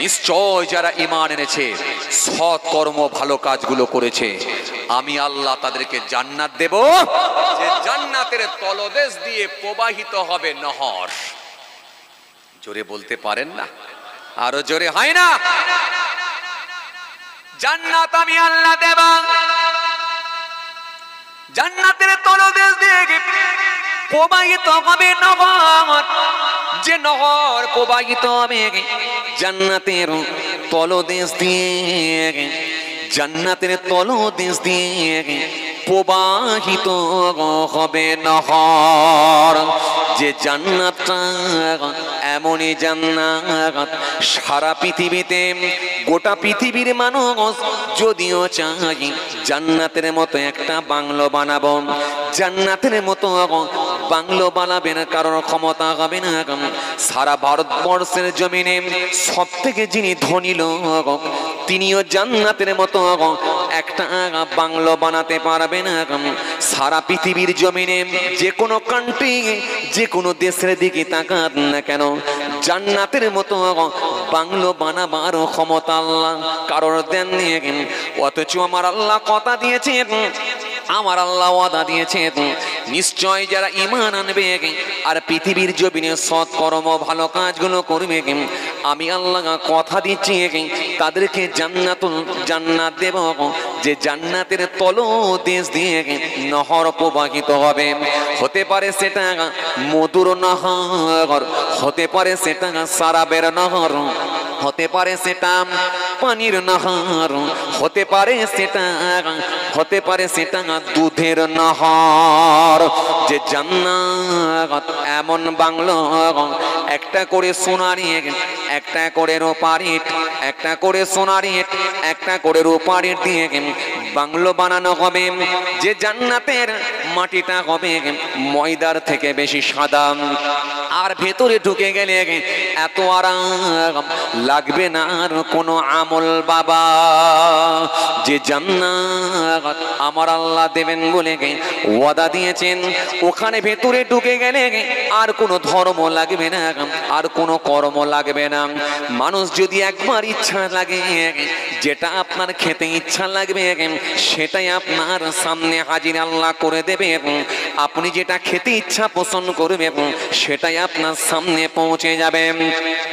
নিশ্চয় যারা ঈমান এনেছে, সৎ কর্ম ভালো কাজগুলো করেছে, আমি আল্লাহ তাদেরকে জান্নাত দেব, যে জান্নাতের তলদেশ দিয়ে প্রবাহিত হবে নহর। জোরে বলতে পারেন না? আরো জোরে হয় না? জান্নাত আমি আল্লাহ দেব, জান্নাতের তলদেশ দিয়ে প্রবাহিত হবে নহর। যে নহর প্রবাহিত হবে জান্নাতের তলদেশ দিয়ে, জান্নাতের তলদেশ দিয়ে প্রবাহিত হবে নহর। যে জান্নাতটা এমনই জান্নাত, সারা পৃথিবীতে গোটা পৃথিবীর মানুষ যদিও চাই জান্নাতের মতো একটা বাংলো বানাবো, জান্নাতের মতো বাংলো বানাবেন কারোর ক্ষমতা হবে না। সারা ভারতবর্ষের জমিনে সব থেকে যিনি ধনী লোক, তিনিও জান্নাতের মতো একটা বাংলো বানাতে পারবে না। সারা পৃথিবীর জমিনে যে কোনো কান্ট্রি, যে কোনো দেশের দিকে তাকান না কেন, জান্নাতের মতো বাংলো বানাবার ক্ষমতা আল্লাহ কারোর দেননি। অথচ আমার আল্লাহ কথা দিয়েছে, আমার আল্লাহ ওয়াদা দিয়েছে, নিশ্চয় যারা ঈমান আনবে আর পৃথিবীর জমিনে সৎ কর্ম ভালো কাজগুলো করবে, আমি আল্লাহ কথা দিচ্ছি তাদেরকে জান্নাত দেব, যে জান্নাতের তলদেশ দিয়ে নহর প্রবাহিত হবে। হতে পারে সেটা মধুর নহর, হতে পারে সেটা সারাবের নহর, হতে পারে সেটা পানির নহর, হতে পারে সেটা দুধের নহর। যে জান্নাত এমন বাংলো, একটা করে সোনার ইট, একটা করে রূপার ইট, একটা করে সোনার ইট, একটা করে রূপার ইট দিয়ে বাংলো বানানো হবে। যে জান্নাতের মাটিটা হবে ময়দার থেকে বেশি সাদা, আর ভেতরে ঢুকে গেলে এত আরাম লাগবে না আর কোনো আমল বাবা। যে জান্নাত আমার আল্লাহ দেবেন বলে ওয়াদা দিয়েছেন, ওখানে ভেতরে ঢুকে গেলে আর কোনো ধর্ম লাগবে না, আর কোনো কর্ম লাগবে না। মানুষ যদি একবার ইচ্ছা লাগে, যেটা আপনার খেতে ইচ্ছা লাগবে সেটাই আপনার সামনে হাজির আল্লাহ করে দেবে। আপনি যেটা খেতে ইচ্ছা পোষণ করবেন সেটাই আপনার সামনে পৌঁছে যাবে।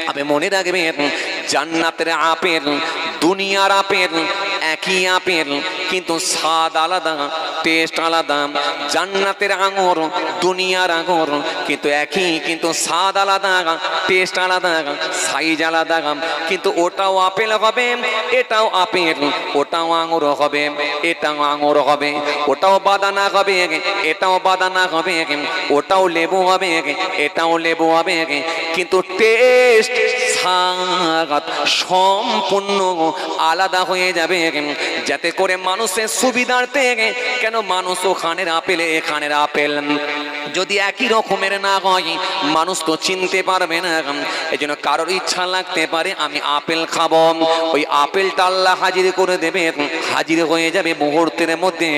আপনি মনে রাখবেন, জান্নাতের আপেল দুনিয়ার আপেল একই আপেল, কিন্তু স্বাদ আলাদা, টেস্ট আলাদা। জান্নাতের আঙুর দুনিয়ার আঙুর কিন্তু একই, কিন্তু স্বাদ আলাদা, টেস্ট আলাদা, সাইজ আলাদা। কিন্তু ওটাও আপেল হবে, এটাও আপেল, ওটাও আঙুর হবে, এটাও আঙুর হবে, ওটাও বাদানা হবে, এটাও বাদানা হবে, ওটাও লেবু হবে, এটাও লেবু হবে। কিন্তু টেস্ট, স্বাদ সম্পূর্ণ আলাদা হয়ে যাবে, যাতে করে মানুষের সুবিধার্থে। কেন মানুষ ওখানের আপেল এখানের আপেল যদি একই রকমের না হয়, মানুষ তো চিনতে পারবে না। এই জন্য কারোর ইচ্ছা লাগতে পারে আমি আপেল খাবো, ওই আপেলটা আল্লাহ হাজির করে দেবে, হাজির হয়ে যাবে মুহূর্তের মধ্যে,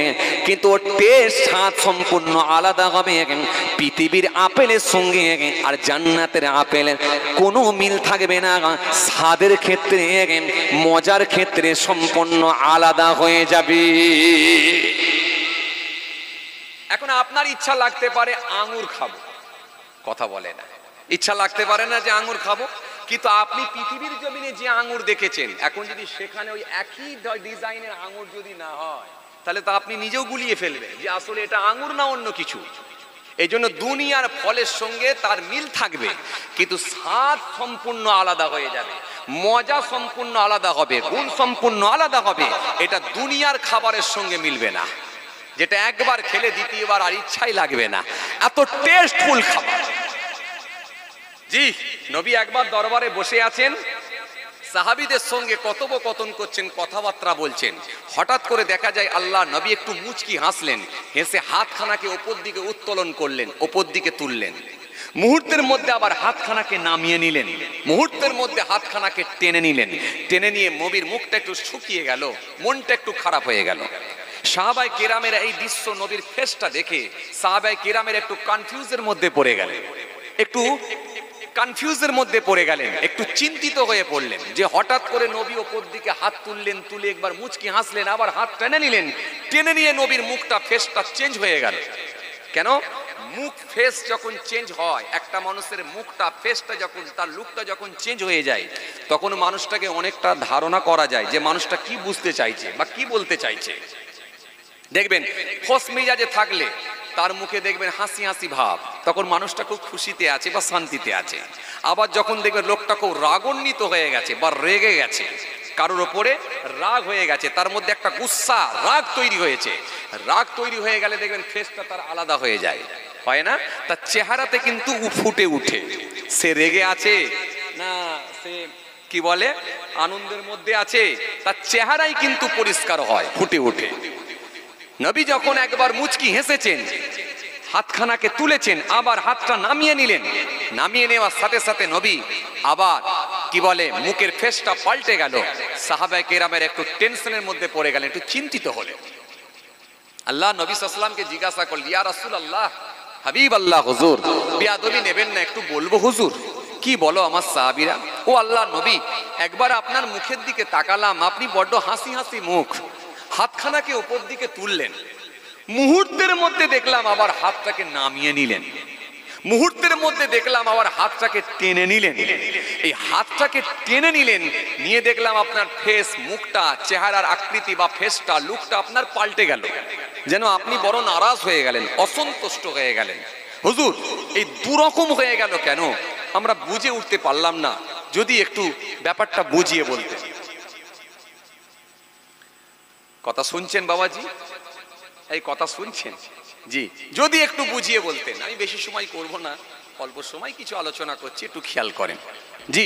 কিন্তু ওর টেস্ট স্বাদ সম্পূর্ণ আলাদা হবে। পৃথিবীর আপেলের সঙ্গে আর জান্নাতের আপেলের কোনো মিল থাকবে না। স্বাদের ক্ষেত্রে, মজার ক্ষেত্রে সম্পূর্ণ আলাদা হয়ে যাবে। এখন আপনার ইচ্ছা লাগতে পারে আঙ্গুর খাবো, কথা বলে না, ইচ্ছা লাগতে পারে না যে আঙ্গুর খাবো, কিন্তু আপনি পৃথিবীর জমিনে যে আঙ্গুর দেখেছেন, এখন যদি সেখানে ওই একই ডিজাইনের আঙ্গুর যদি না হয়, তাহলে তো আপনি নিজেও গুলিয়ে ফেলবেন যে আসলে এটা আঙ্গুর না অন্য কিছু। এই জন্য দুনিয়ার ফলের সঙ্গে তার মিল থাকবে, কিন্তু স্বাদ সম্পূর্ণ আলাদা হয়ে যাবে, মজা সম্পূর্ণ আলাদা হবে, গুণ সম্পূর্ণ আলাদা হবে। এটা দুনিয়ার খাবারের সঙ্গে মিলবে না, যেটা একবার খেলে দ্বিতীয়বার আর ইচ্ছাই লাগবে না, এত টেস্টফুল খাবার। জি, নবী একবার দরবারে বসে আছেন, সাহাবীদের সঙ্গে কথোপকথন করছেন, কথাবার্তা বলছেন। হঠাৎ করে দেখা যায় আল্লাহ নবী একটু মুচকি হাসলেন, হেসে হাতখানাকে ওপর দিকে উত্তোলন করলেন, ওপর দিকে তুললেন। মুহূর্তের মধ্যে আবার হাতখানাকে নামিয়ে নিলেন, মুহূর্তের মধ্যে হাতখানাকে টেনে নিলেন। টেনে নিয়ে নবীর মুখটা একটু শুকিয়ে গেল, মনটা একটু খারাপ হয়ে গেল। সাহাবায়ে কেরামের এই দৃশ্য, নবীর ফেসটা দেখে সাহাবায়ে কেরামের একটু কনফিউজের মধ্যে পড়ে গেলেন, একটু কনফিউজের মধ্যে পড়ে গেলেন, একটু চিন্তিত হয়ে পড়লেন যে হঠাৎ করে নবী ওপর দিকে হাত তুললেন, তুলে একবার মুচকি হাসলেন, আবার হাত টেনে নিলেন, টেনে নিয়ে নবীর মুখটা ফেসটা চেঞ্জ হয়ে গেল। কেন? মুখ ফেস যখন চেঞ্জ হয়, একটা মানুষের মুখটা ফেসটা যখন তার লুকটা যখন চেঞ্জ হয়ে যায়, তখন মানুষটাকে অনেকটা ধারণা করা যায় যে মানুষটা কি বুঝতে চাইছে বা কি বলতে চাইছে। দেখবেন খোশ মেজাজে থাকলে তার মুখে দেখবেন হাসি হাসি ভাব, তখন মানুষটা খুব খুশিতে আছে বা শান্তিতে আছে। আবার যখন দেখবেন লোকটা খুব রাগান্বিত হয়ে গেছে বা রেগে গেছে, কারোর ওপরে রাগ হয়ে গেছে, তার মধ্যে একটা গুসা রাগ তৈরি হয়েছে, রাগ তৈরি হয়ে গেলে দেখবেন ফেসটা তার আলাদা হয়ে যায়, হয় না? তার চেহারাতে কিন্তু ফুটে উঠে সে রেগে আছে না সে কি বলে আনন্দের মধ্যে আছে, তার চেহারাই কিন্তু পরিষ্কার হয়, ফুটে ওঠে। নবী যখন একবার মুচকি হেসেছেন, হাতখানাকে তুলেছেন, আবার হাতটা নামিয়ে নিলেন, নামিয়ে নেওয়ার সাথে সাথে নবী আবার কি বলে মুখের ফেসটা পাল্টে গেল। সাহাবায়ে কেরামের একটু টেনশনের মধ্যে পড়ে গেলেন, একটু চিন্তিত হলেন। আল্লাহ নবী সাল্লাল্লাহু আলাইহি ওয়াসাল্লামকে জিজ্ঞাসা করলেন, ইয়া রাসূলুল্লাহ, হাবিব আল্লাহ, হুজুর বেয়াদবি নেবেন না, একটু বলবো হুজুর। কি বলো আমার সাহাবীরা? ও আল্লাহ নবী, একবার আপনার মুখের দিকে তাকালাম, আপনি বড্ড হাসি হাসি মুখ, হাতখানাকে উপর দিকে তুললেন, মুহূর্তের মধ্যে দেখলাম আবার হাতটাকে নামিয়ে নিলেন, মুহূর্তের মধ্যে দেখলাম আবার হাতটাকে টেনে নিলেন। এই হাতটাকে টেনে নিলেন, নিয়ে দেখলাম আপনার ফেস, মুখটা, চেহারার আকৃতি বা ফেসটা, লুকটা আপনার পাল্টে গেল, যেন আপনি বড় নারাজ হয়ে গেলেন, অসন্তুষ্ট হয়ে গেলেন। হুজুর এই দুরকম হয়ে গেল কেন? আমরা বুঝে উঠতে পারলাম না, যদি একটু ব্যাপারটা বুঝিয়ে বলতেন। কথা শুনছেন বাবাজি? এই কথা শুনছেন? জি, যদি একটু বুঝিয়ে বলতেন। আমি বেশি সময় করব না, অল্প সময় কিছু আলোচনা করছি, একটু খেয়াল করেন। জি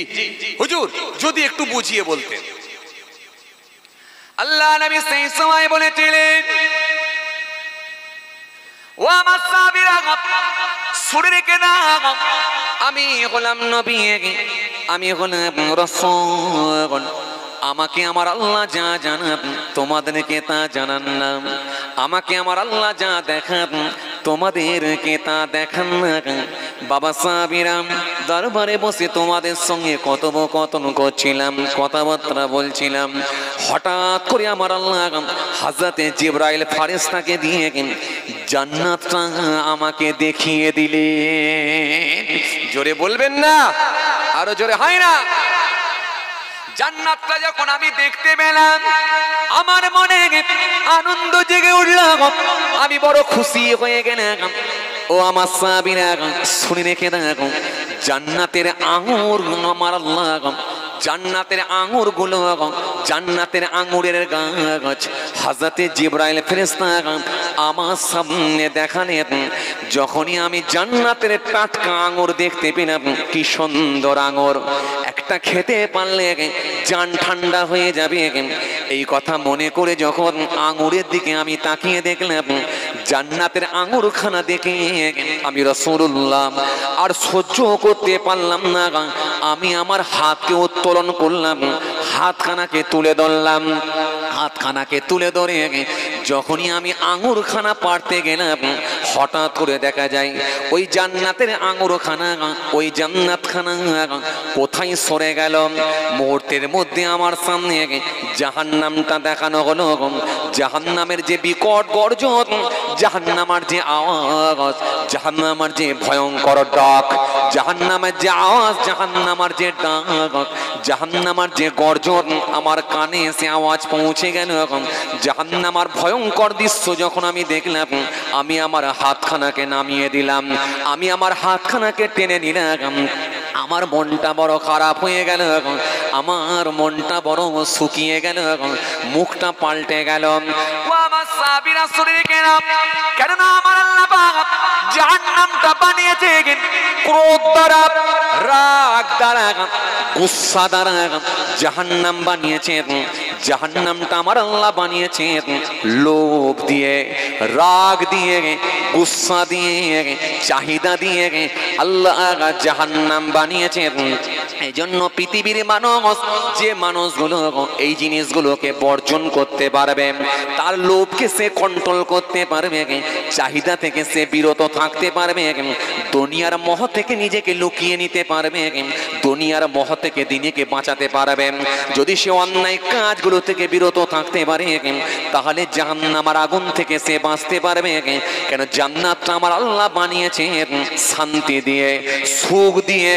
হুজুর, যদি একটু বুঝিয়ে বলতেন। আল্লাহ নবী সেই সময় বলেছিলেন, ও আমার সাহাবীরা শুনে রেখে নাও, আমি হলাম নবী, আমি হলাম রাসূল, আমাকে আমার আল্লাহ যা জানান তোমাদেরকে তা জানান না, আমাকে আমার আল্লাহ যা দেখান তোমাদেরকে তা দেখান না। বাবা সাহাবীরা দরবারে বসে তোমাদের সঙ্গে কথোপকথন করছিলাম, কথাবার্তা বলছিলাম, হঠাৎ করে আমার আল্লাহ হযরতে জিবরাইল ফেরেশতাকে দিয়ে জান্নাতটা আমাকে দেখিয়ে দিলেন। জোরে বলবেন না? আরো জোরে হয় না? জান্নাতটা যখন আমি দেখতে পেলাম, আমার মনে আনন্দ জেগে উঠল, আমি বড় খুশি হয়ে গেলাম। ও আমার সাহাবীরা শুনে রেখে দেখো, জান্নাতের আঙুর আমার আল্লাহ, জান্নাতের আঙুর গুলো, জান্নাতের আঙুরের গাছ হযরতে জিবরাইল ফেরেশতা আমার সামনে দেখালেন। যখনই আমি জান্নাতের টাটকা আঙুর দেখতে পেলাম, কি সুন্দর আঙুর, একটা খেতে পারলে জান ঠান্ডা হয়ে যাবে, এই কথা মনে করে যখন আঙুরের দিকে আমি তাকিয়ে দেখলাম, জান্নাতের আঙুর খানা দেখে আমি রাসূলুল্লাহ আর সহ্য করতে পারলাম না, আমি আমার হাতকে উত্তোলন করলাম, হাতখানাকে তুলে ধরলাম, হাতখানাকে তুলে ধরে যখনই আমি আঙুর খানা পাড়তে গেলাম, হঠাৎ করে দেখা যায় ওই জান্নাতের আঙুর খানা, ওই জান্নাত খানা কোথায় সরে গেল। মুহূর্তের মধ্যে আমার সামনে জাহান্নামটা দেখানো হলো। জাহান্নামের যে বিকট গর্জন, জাহান্নামের যে আওয়াজ, জাহান্নামের যে ভয়ঙ্কর ডাক, জাহান্নামের যে আওয়াজ, জাহান্নামের যে ডাক, জাহান্নামের যে গর্জন আমার কানে এসে আওয়াজ পৌঁছে গেল। জাহান্নামের ভয়ঙ্কর দৃশ্য যখন আমি দেখলাম, আমি আমার হাতখানাকে নামিয়ে দিলাম, আমি আমার হাতখানাকে টেনে নিলাম। আমার মনটা বড় খারাপ হয়ে গেল, আমার মনটা বড় শুকিয়ে গেল, মুখটা পাল্টে গেল। ও আমার সাহাবীরা শুনে গেলাম, কেননা আমার আল্লাহ পাক জাহান্নামটা বানিয়েছে ক্রোধ দ্বারা, রাগ দ্বারা, গুসা দ্বারা জাহান্নাম বানিয়েছে। জাহান্নামটা আমার আল্লাহ বানিয়েছে লোভ দিয়ে, রাগ দিয়ে, গুসা দিয়ে, চাহিদা দিয়ে আল্লাহ জাহান্নাম বানিয়েছে। এই জন্য পৃথিবীর মানুষ, যে মানুষগুলো এই জিনিসগুলোকে বর্জন করতে পারবে, তার লোভকে সে কন্ট্রোল করতে পারবে, চাহিদা থেকে সে বিরত থাকতে পারবে, দুনিয়ার মোহ থেকে নিজেকে লুকিয়ে নিতে পারবে, দুনিয়ার মোহ থেকে দিনকে বাঁচাতে পারবে, যদি সে অন্যায় কাজগুলো থেকে বিরত থাকতে পারে, তাহলে জাহান্নামের আগুন থেকে সে বাঁচতে পারবে। কেন জান্নাতটা আমার আল্লাহ বানিয়েছে শান্তি দিয়ে, সুখ দিয়ে,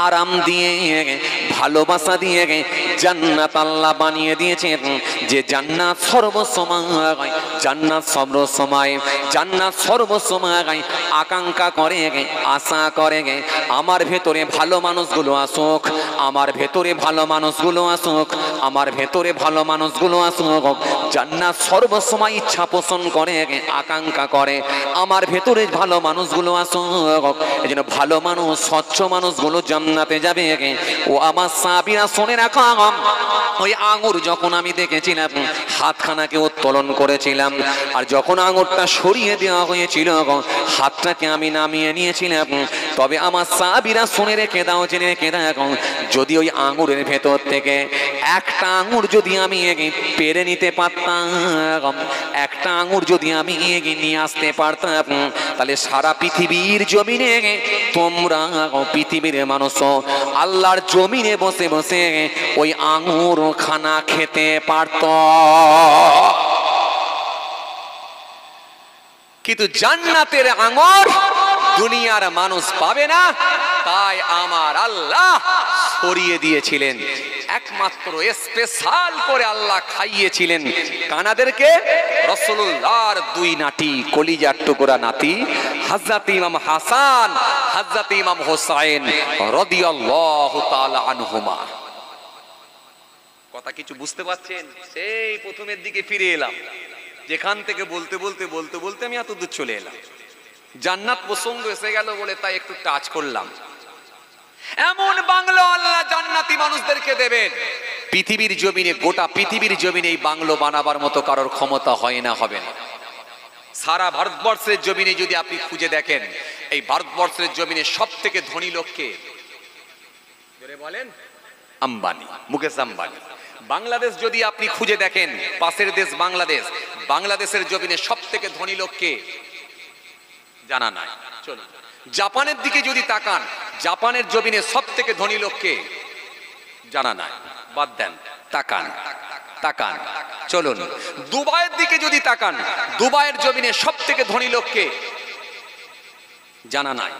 আরাম দিয়ে, ভালোবাসা দিয়ে জান্নাত আল্লাহ বানিয়ে দিয়েছেন। যে জান্নাত সর্বসময়, জান্নাত সর্বসময়, জান্নাত সর্বসময় আকাঙ্ক্ষা করে, আশা করে আমার ভেতরে ভালো মানুষগুলো আসুক, আমার ভেতরে ভালো মানুষগুলো আসুক, আমার ভেতরে ভালো মানুষগুলো আসুক। জান্নাত সর্বসময় ইচ্ছা পোষণ করে, আকাঙ্ক্ষা করে আমার ভেতরে ভালো মানুষগুলো আসুক। এই জন্য ভালো মানুষ, স্বচ্ছ মানুষগুলো জান্নাতে যাবে। ও আমার সাহাবীরা শুনে রাখো, ওই আঙুর যখন আমি দেখেছিলাম, হাতখানাকে উত্তোলন করেছিলাম, আর যখন আঙুরটা সরিয়ে দেওয়া হয়েছিল, হাতটাকে আমি নামিয়ে নিয়েছিলাম। তবে আমার সাহাবীরা শুনে রেখে দাও, জেনে রেখে দাও, যদি ওই আঙুরের ভেতর থেকে একটা আঙুর যদি আমি পেরে নিতে পারতাম, একটা আঙুর যদি আমি নিয়ে আসতে পারতাম, তাহলে সারা পৃথিবীর জমিনে তোমরা পৃথিবীর মানুষ আল্লাহর জমিনে বসে বসে ওই আঙুর খানা খেতে পারত। কিন্তু জান্নাতের আঙুর দুনিয়ার মানুষ পাবে না, তাই আমার আল্লাহ সরিয়ে দিয়েছিলেন। একমাত্র স্পেশাল করে আল্লাহ খাইয়েছিলেন কানাদেরকে রাসূলুল্লাহর দুই নাতি, কলিজার টুকরা নাতি, হযরত ইমাম হাসান, হযরত ইমাম হোসেন রাদিয়াল্লাহু তাআলা আনহুমা। কথা কিছু বুঝতে পারছেন? সেই প্রথমের দিকে ফিরে এলাম, যেখান থেকে বলতে বলতে বলতে বলতে আমি এত দূর চলে এলাম। জান্নাত প্রসঙ্গ এসে গেল বলে তাই একটু টাচ করলাম। এমন বাংলো আল্লাহ জান্নাতি মানুষদেরকে দেবেন, পৃথিবীর জমিনে, গোটা পৃথিবীর জমিনে এই বাংলো বানাবার মতো কারোর ক্ষমতা হয় না, হবে না। সারা ভারতবর্ষের জমিনে যদি আপনি খুঁজে দেখেন, এই ভারতবর্ষের জমিনে সব থেকে ধনী লোককে বলেন আম্বানি, মুকেশ আম্বানি। বাংলাদেশ যদি আপনি খুঁজে দেখেন, পাশের দেশ বাংলাদেশ, বাংলাদেশের জমিনে সব থেকে ধনী লোককে জানা নাই। চলুন জাপানের দিকে যদি তাকান, জাপানের জমিনে সব থেকে ধনী লোককে জানা নাই, বাদ দেন, তাকান তাকান। চলুন দুবাইয়ের দিকে যদি তাকান, দুবাইয়ের জমিনে সব থেকে ধনী লোককে জানা নাই,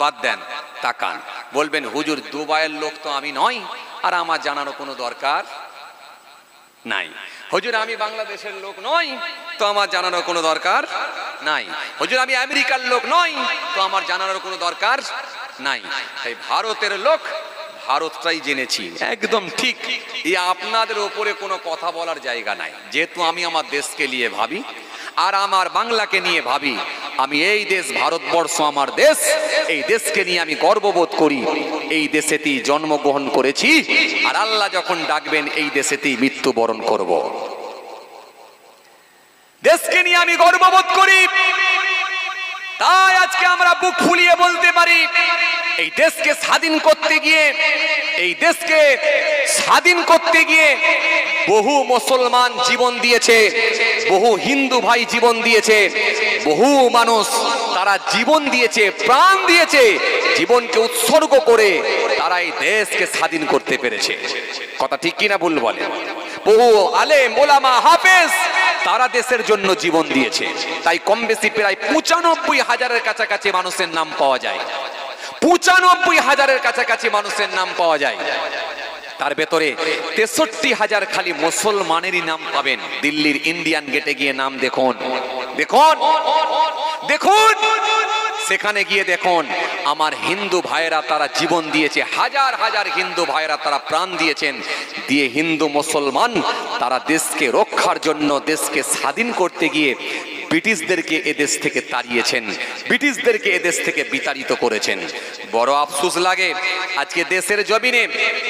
বাদ দেন, তাকান। বলবেন হুজুর দুবাইয়ের লোক তো আমি নই, আর আমার জানারও কোনো দরকার নাই। হুজুর আমি বাংলাদেশের লোক নই, তো আমার জানারও কোনো দরকার নাই। হুজুর আমি আমেরিকার লোক নই, তো আমার জানারও কোনো দরকার নাই। তাই ভারতের লোক, ভারতটাই জেনেছি, একদম ঠিক। এই আপনাদের উপরে কোনো কথা বলার জায়গা নাই। যেহেতু আমি আমার দেশকে নিয়ে ভাবি আর আমার বাংলাকে নিয়ে ভাবি, আমি এই দেশ ভারতবর্ষ আমার দেশ, এই দেশকে নিয়ে আমি গর্ববোধ করি। এই দেশেতেই জন্মগ্রহণ করেছি, আর আল্লাহ যখন ডাকবেন এই দেশেতেই মৃত্যুবরণ করব। দেশকে নিয়ে আমি গর্ববোধ করি, তাই আজকে আমরা বুক ফুলিয়ে বলতে পারি, এই দেশকে স্বাধীন করতে গিয়ে, এই দেশকে স্বাধীন করতে গিয়ে বহু মুসলমান জীবন দিয়েছে, বহু হিন্দু ভাই জীবন দিয়েছে, বহু মানুষ তারা জীবন দিয়েছে, প্রাণ দিয়েছে, জীবনকে উৎসর্গ করে তারা এই দেশকে স্বাধীন করতে পেরেছে। কথা ঠিক কিনা ভুল বলে? বহু আলেম ওলামা হাফেজ তারা দেশের জন্য জীবন দিয়েছে। তাই কম বেশি প্রায় ৯৫,০০০-এর কাছাকাছি মানুষের নাম পাওয়া যায়, ৯৫,০০০-এর কাছাকাছি মানুষের নাম পাওয়া যায়। তার ভেতরে ৬৩,০০০ খালি মুসলমানেরই নাম পাবেন। দিল্লির ইন্ডিয়ান গেটে গিয়ে নাম দেখুন, দেখুন, দেখুন, সেখানে গিয়ে দেখুন আমার হিন্দু ভাইয়েরা তারা জীবন দিয়েছে, হাজার হাজার হিন্দু ভাইয়েরা তারা প্রাণ দিয়েছেন, দিয়ে হিন্দু মুসলমান তারা দেশকে রক্ষার জন্য, দেশকে স্বাধীন করতে গিয়ে ব্রিটিশদেরকে এদেশ থেকে তাড়িয়েছেন, ব্রিটিশদেরকে এদেশ থেকে বিতাড়িত করেছেন। বড় আফসোস লাগে আজকে দেশের জমিনে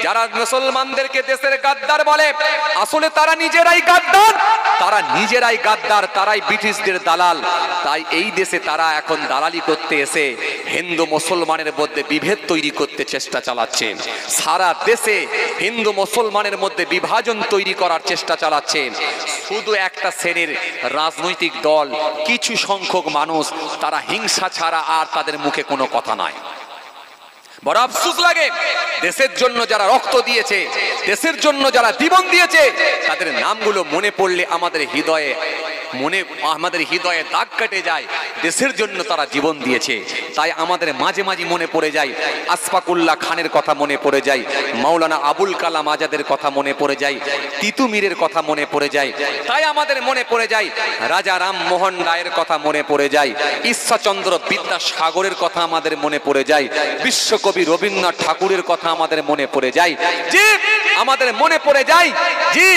যারা মুসলমানদেরকে দেশের গাদ্দার বলে, আসলে তারা নিজেরাই গাদ্দার, তারা নিজেরাই গাদ্দার, তারাই ব্রিটিশদের দালাল। তাই এই দেশে তারা এখন দালালি করতে এসে হিন্দু মুসলমানের মধ্যে বিভেদ তৈরি করতে চেষ্টা চালাচ্ছে। সারা দেশে হিন্দু মুসলমানের মধ্যে বিভাজন তৈরি করার চেষ্টা চালাচ্ছে। শুধু একটা শ্রেণীর রাজনৈতিক দল, কিছু সংখ্যক মানুষ, তারা হিংসা ছাড়া আর তাদের মুখে কোনো কথা নাই। বড় আফসোস লাগে, দেশের জন্য যারা রক্ত দিয়েছে, দেশের জন্য যারা জীবন দিয়েছে, তাদের নামগুলো মনে পড়লে আমাদের হৃদয়ে দাগ কেটে যায়। দেশের জন্য তারা জীবন দিয়েছে, তাই আমাদের মাঝে মাঝে মনে পড়ে যায় আশফাকুল্লাহ খানের কথা মনে পড়ে যায়, মাওলানা আবুল কালাম আজাদের কথা মনে পড়ে যায়, তিতুমিরের কথা মনে পড়ে যায়। তাই আমাদের মনে পড়ে যায় রাজা রামমোহন রায়ের কথা মনে পড়ে যায়, ঈশ্বরচন্দ্র বিদ্যাসাগরের কথা আমাদের মনে পড়ে যায়, বিশ্বকবি রবীন্দ্রনাথ ঠাকুরের কথা আমাদের মনে পড়ে যায়, যে আমাদের মনে পড়ে যায় যে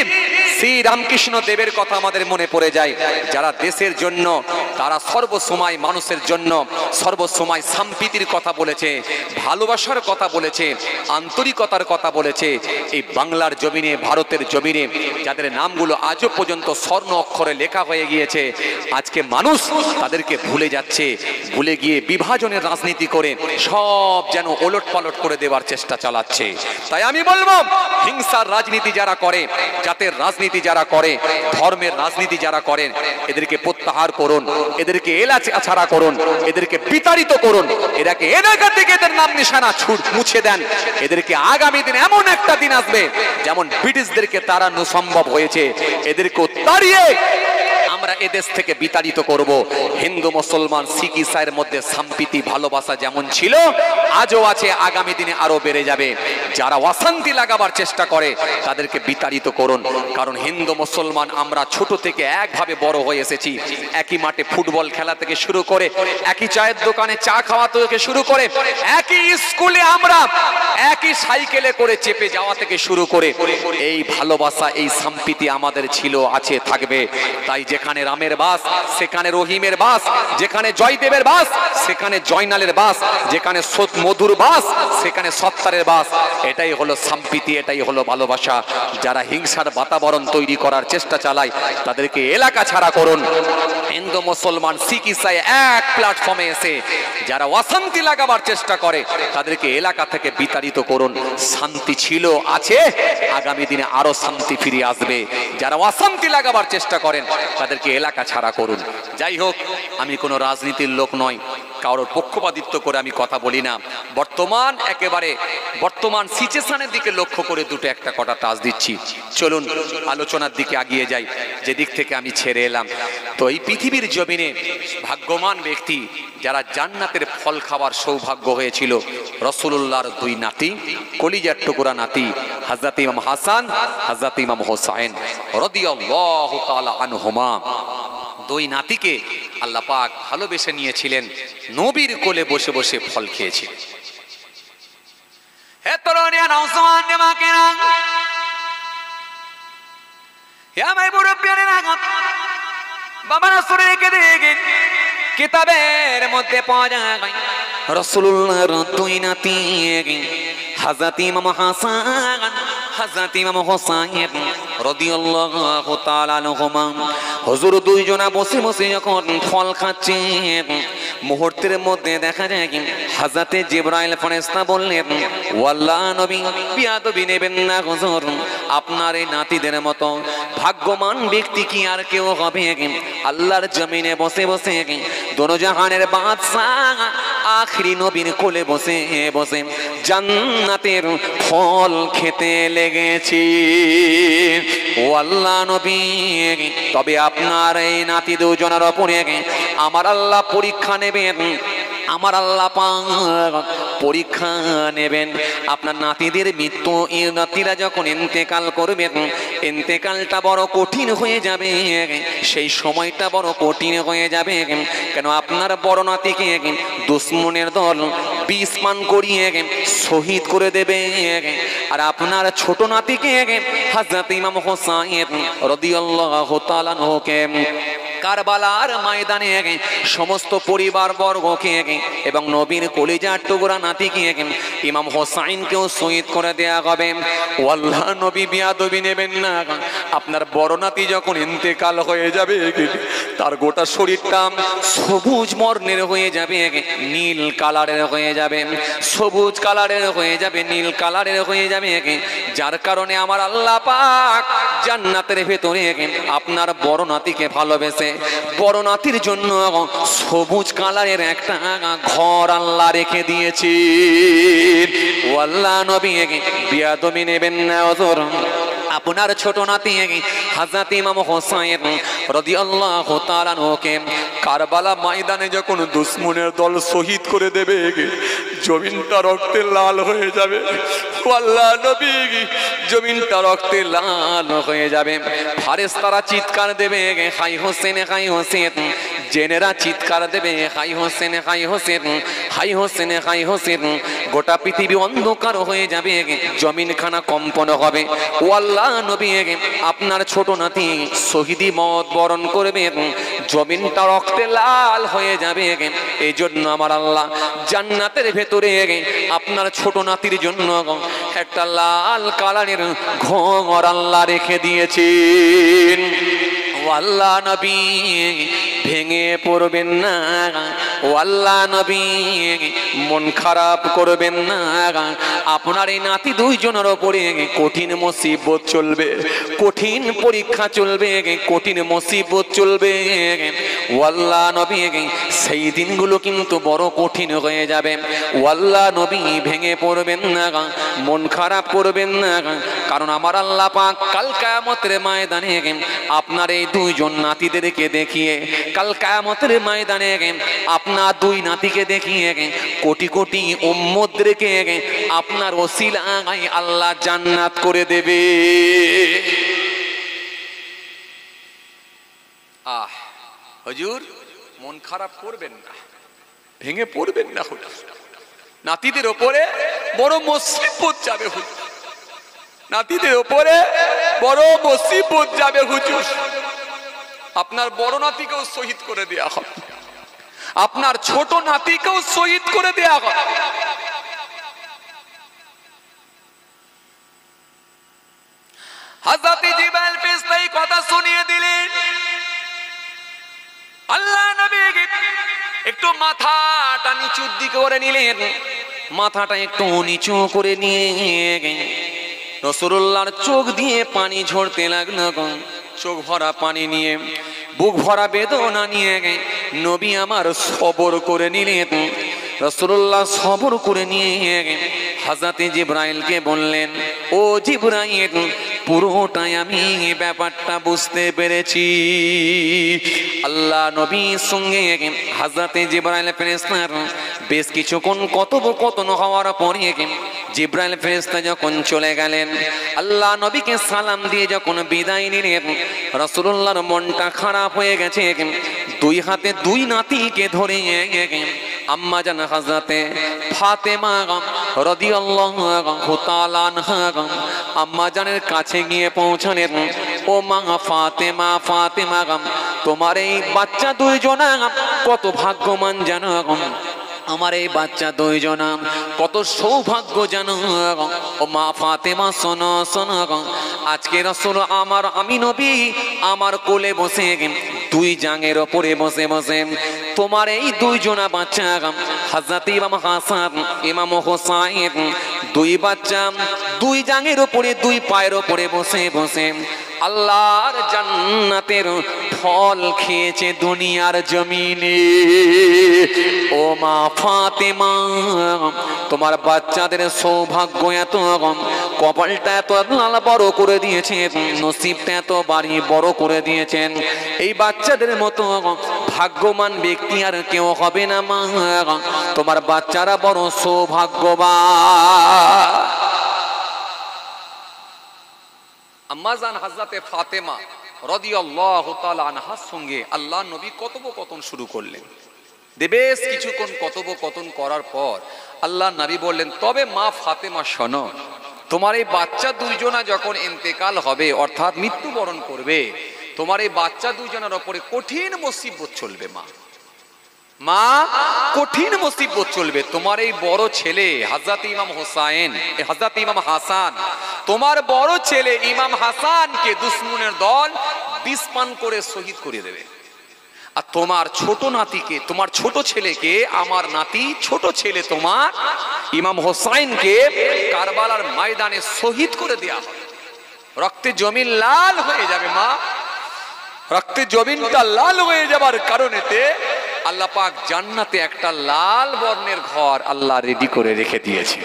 শ্রী রামকৃষ্ণ দেবের কথা আমাদের মনে পড়ে যায়। যারা দেশের জন্য, তারা সর্বসময় মানুষের জন্য সর্বসময় সম্প্রীতির কথা বলেছে, ভালোবাসার কথা বলেছে, আন্তরিকতার কথা বলেছে। এই বাংলার জমিনে, ভারতের জমিনে যাদের নামগুলো আজও পর্যন্ত স্বর্ণ অক্ষরে লেখা হয়ে গিয়েছে, আজকে মানুষ তাদেরকে ভুলে যাচ্ছে, ভুলে গিয়ে বিভাজনের রাজনীতি করে সব যেন ওলট পালট করে দেওয়ার চেষ্টা চালাচ্ছে। তাই আমি বলবো, হিংসার রাজনীতি যারা করে, জাতের রাজনীতি যারা করে, ধর্মের রাজনীতি যারা করেন, এদেরকে প্রত্যাহার করুন, এদেরকে এলাকা ছাড়া করুন, এদেরকে বিতাড়িত করুন, এদেরকে এলাকা থেকে এদের নাম নিশানা মুছে দেন। এদেরকে আগামী দিন এমন একটা দিন আসবে যেমন ব্রিটিশদেরকে তাড়ানো সম্ভব হয়েছে, এদেরকে তাড়িয়ে আমরা এদেশ থেকে বিতাড়িত করব। হিন্দু মুসলমান শিখ ইসাইয়ের মধ্যে সম্প্রীতি ভালোবাসা যেমন ছিল, আজও আছে, আগামী দিনে আরো বেড়ে যাবে। যারা অশান্তি লাগাবার চেষ্টা করে তাদেরকে বিতাড়িত করুন। কারণ হিন্দু মুসলমান আমরা ছোট থেকে একভাবে বড় হয়ে এসেছি, একই মাঠে ফুটবল খেলা থেকে শুরু করে, একই চায়ের দোকানে চা খাওয়া থেকে শুরু করে, একই স্কুলে আমরা একই সাইকেলে করে চেপে যাওয়া থেকে শুরু করে, এই ভালোবাসা, এই সম্প্রীতি আমাদের ছিল, আছে, থাকবে। তাই যেখানে রামের বাস সেখানে রহিমের বাস, যেখানে জয়দেবের বাস সেখানে জয়নালের বাস, যেখানে মধুর বাস সেখানে সত্তারের বাস। এটাই হলো সম্প্রীতি, এটাই হলো ভালোবাসা। যারা হিংসার বাতাবরণ তৈরি করার চেষ্টা চালায় তাদেরকে এলাকা ছাড়া করুন। হিন্দু মুসলমান শিখ ইসাই এক প্ল্যাটফর্মে এসে যারা অশান্তি লাগাবার চেষ্টা করে তাদেরকে এলাকা থেকে বিতাড়িত করুন। শান্তি ছিল, আছে, আগামী দিনে আরো শান্তি ফিরে আসবে। যারা অশান্তি লাগাবার চেষ্টা করেন তাদেরকে এলাকা ছাড়া করুন। যাই হোক, আমি কোনো রাজনীতির লোক নয়, কারোর পক্ষপাতিত্ব করে আমি কথা বলি না। বর্তমান সিচুয়েশনের দিকে লক্ষ্য করে দুটো একটা কথা টাচ দিচ্ছি। চলুন আলোচনার দিকে এগিয়ে যাই, যেদিক থেকে আমি ছেড়ে এলাম। তো এই পৃথিবীর জমিনে ভাগ্যবান ব্যক্তি যারা জান্নাতের ফল খাবার সৌভাগ্য হয়েছিল, রাসূলুল্লাহর দুই নাতি, কলিজার টুকরা নাতি, হযরত ইমাম হাসান, হযরত ইমাম হোসেন রাদিয়াল্লাহু তাআলা আনহুমা। দুই নাতিকে আল্লাহ পাক ভালোবেসে নিয়েছিলেন, নবীর কোলে বসে বসে ফল খেয়েছিলেন। হে তরুণিয়া নওজওয়ান জামাকেরা, হে ভাই মুরব্বিয়ানেরা, বাবারা শুনে রেখে দেখেন, কিতাবের মধ্যে পাওয়া যায় রাসূলুল্লাহর দুই নাতি, হযরত ইমাম হাসান, হযরত ইমাম হোসেন রাদিয়াল্লাহু তাআলা আনহুমা। হুজুর দুইজনা বসে বসে যখন ফল খাচ্ছে, মুহূর্তের মধ্যে দেখা যায় হযরতে জিবরাইল ফেরেশতা বললেন, ওয়াল্লাহ নবী, বিয়াদবি নেবেন না হুজুর, আপনার এই নাতিদের মতো ভাগ্যবান ব্যক্তি কি আর কেউ হবে? আল্লাহর জমিনে বসে বসে দোনো জাহানের বাদশাহ আখিরি নবীর কোলে বসে বসে জান্নাতের ফল খেতে লেগেছি। ও আল্লাহ নবী, তবে আপনার এই নাতি দুজনের উপরে আমার আল্লাহ পরীক্ষা নেবেন, আমার আল্লাহ পাক পরীক্ষা নেবেন। আপনার নাতিদের মৃত্যু, এই নাতিরা যখন ইন্তেকাল করবেন, ইন্তেকালটা বড় কঠিন হয়ে যাবে, সেই সময়টা বড় কঠিন হয়ে যাবে। কেন আপনার বড় নাতিকে দুশমনের দল বিষ পান করিয়ে শহীদ করে দেবে, আর আপনার ছোট নাতিকে হযরত ইমাম হোসেন রাদিয়াল্লাহু তাআলা আনহুকে কারবালার ময়দানে সমস্ত পরিবার বর্গকে এবং নবীর কলিজার টুকরা নাতিকে ইমাম হোসাইনকেও শহীদ করে দেয়া হবে। আল্লাহ নবী বিয়াদবি নেবেন না। আপনার বড় নাতি যখন ইন্তেকাল হয়ে যাবে তার গোটা শরীরটা সবুজ বর্ণের হয়ে যাবে, নীল কালারের হয়ে যাবে, সবুজ কালারের হয়ে যাবে, নীল কালারের হয়ে যাবে, যার কারণে আমার আল্লাহ পাক জান্নাতের ভেতরে আপনার বড় নাতিকে ভালোবেসে বড় নাতির জন্য সবুজ কালারের একটা ঘর আল্লাহ রেখে দিয়েছি। ও আল্লাহ নবী বিয়াদবি নেবেন না। ওজোর আপনার ছোট নাতি হযরত ইমাম হোসাইন রাদিয়াল্লাহু তাআলা আনহুকে কারবালা ময়দানে যখন দুশমনের দল শহীদ করে দেবে জমিনটা রক্তে লাল হয়ে যাবে। আল্লাহ নবী জমিনটা রক্তে লাল হয়ে যাবে। ফেরেশতারা চিৎকার দেবে হাই হোসেন হাই হোসেন, জেনেরা চিৎকার দেবে হাই হোসেন হাই হোসেন, হাই হোসেন হাই হোসেন। গোটা পৃথিবী অন্ধকার হয়ে যাবে, জমিনখানা কম্পন হবে। ও আল্লাহ নবী আপনার ছোট নাতি শহীদি মত বরণ করবে, জমিনটা রক্তে লাল হয়ে যাবে। এই জন্য আমার আল্লাহ জান্নাতের ভেতরে আপনার ছোট নাতির জন্য একটা লাল কালারের ঘর আল্লাহ রেখে দিয়েছেন। ও আল্লাহ নবী ভেঙে পড়বেন না। ও আল্লাহ নবী মন খারাপ করবেন না। আপনার এই নাতি দুইজনের ওপরে কঠিন মুসিবত চলবে, কঠিন পরীক্ষা চলবে, কঠিন মুসিবত চলবে। ও আল্লাহ নবী সেই দিনগুলো কিন্তু বড় কঠিন হয়ে যাবে। ও আল্লাহ নবী ভেঙে পড়বেন না, মন খারাপ করবেন না, কারণ আমার আল্লাহ পাক কাল কিয়ামতের ময়দানে আপনার এই দুইজন নাতিদেরকে দেখিয়ে, কাল কিয়ামতের ময়দানে আপনার দুই নাতিকে দেখিয়ে কোটি কোটি উম্মতদেরকে আপনার ওসিলায় আল্লাহ জান্নাত করে দেবে। হুজুর মন খারাপ করবেন না, ভেঙে পড়বেন না। নাতিদের ওপরে বড় মুসিবত যাবে হুজুর, নাতিদের ওপরে বড় মুসিবত যাবে হুজুর। আপনার বড় নাতিকেও শহীদ করে দেয়া হবে, আপনার ছোট নাতিকেও শহীদ করে দেয়া হবে। হযরত জিবরাইল ফেরেশতা এই কথা শুনিয়ে দিলেন। আল্লাহ নবী একটু মাথাটা নিচুর দিকে করে নিলেন, মাথাটা একটু নিচু করে নিয়ে রাসূলুল্লাহর চোখ দিয়ে পানি ঝরতে লাগলো। চোখ ভরা পানি নিয়ে, বুক ভরা বেদনা নিয়ে নবী আমার সবর করে নিলেন। রাসূলুল্লাহ সবর করে নিয়ে হযরত জিবরাইলকে বললেন, ও জিবরাইল পুরোটাই আমি ব্যাপারটা বুঝতে পেরেছি। আল্লাহ নবীর সঙ্গে হযরত জিবরাইল ফেরেশতার বেশ কিছুক্ষণ কথোপকথন হওয়ার পরে জিবরাইল ফেরেশতা যখন চলে গেলেন, আল্লাহ নবীকে সালাম দিয়ে যখন বিদায় নিলেন, রাসূলুল্লাহর মনটা খারাপ হয়ে গেছে। দুই হাতে দুই নাতিকে ধরে আম্মা জান হযরতে ফাতেমা রাদিয়াল্লাহু তাআলা আনহা আম্মা জানের কাছে গিয়ে পৌঁছালেন। ও মা ফাতেমা, ফাতেমা তোমার এই বাচ্চা দুইজনা কত ভাগ্যবান জানো, আমার এই বাচ্চা দুইজনা কত সৌভাগ্য জানো। ও মা ফাতেমা শোনো শোনো, আজকে রাসূল আমার, আমি নবী আমার কোলে বসে দুই জাঙের ওপরে বসে বসে তোমার এই দুইজনা বাচ্চা হযরত ইমাম হাসান ইমাম হোসাইন দুই বাচ্চা দুই জাঙের ওপরে দুই পায়ের ওপরে বসে বসে আল্লাহর জান্নাতের ফল খেয়েছে দুনিয়ার জমিনে। ও মা ফাতেমা তোমার বাচ্চাদের সৌভাগ্য এত, কপালটা এত আল্লাহ বড় করে দিয়েছেন, নসিবটা এত বাড়ি বড় করে দিয়েছেন। এই বাচ্চাদের মতো ভাগ্যবান ব্যক্তি আর কেউ হবে না মা, তোমার বাচ্চারা বড় সৌভাগ্যবান। আম্মাজান হযরতে ফাতেমা রাদিয়াল্লাহু তাআলা আনহার সঙ্গে আল্লাহ নবী কথোপকথন শুরু করলেন। বেশ কিছুক্ষণ কথোপকথন করার পর আল্লাহ নবী বললেন, তবে মা ফাতেমা শোনো, তোমার এই বাচ্চা দুইজনা যখন ইন্তেকাল হবে অর্থাৎ মৃত্যুবরণ করবে, তোমার এই বাচ্চা দুজনের ওপরে কঠিন মুসিবত চলবে মা, মা কঠিন মুসিবত চলবে। তোমার এই বড় ছেলে হযরত ইমাম হোসেন, হযরত ইমাম হাসান, তোমার বড় ছেলে ইমাম হাসানকে দুশমনের দল বিষ পান করে শহীদ করে দেবে। আর তোমার ছোট নাতিকে, তোমার ছোট ছেলেকে, আমার নাতি ছোট ছেলে তোমার ইমাম হোসেনকে কারবালার ময়দানে শহীদ করে দেয়া হবে। রক্তে জমিন লাল হয়ে যাবে মা, রক্তে জমিনটা লাল হয়ে যাবার কারণেতে আল্লাহ পাক জান্নাতে একটা লাল বর্ণের ঘর আল্লাহ রেডি করে রেখে দিয়েছে।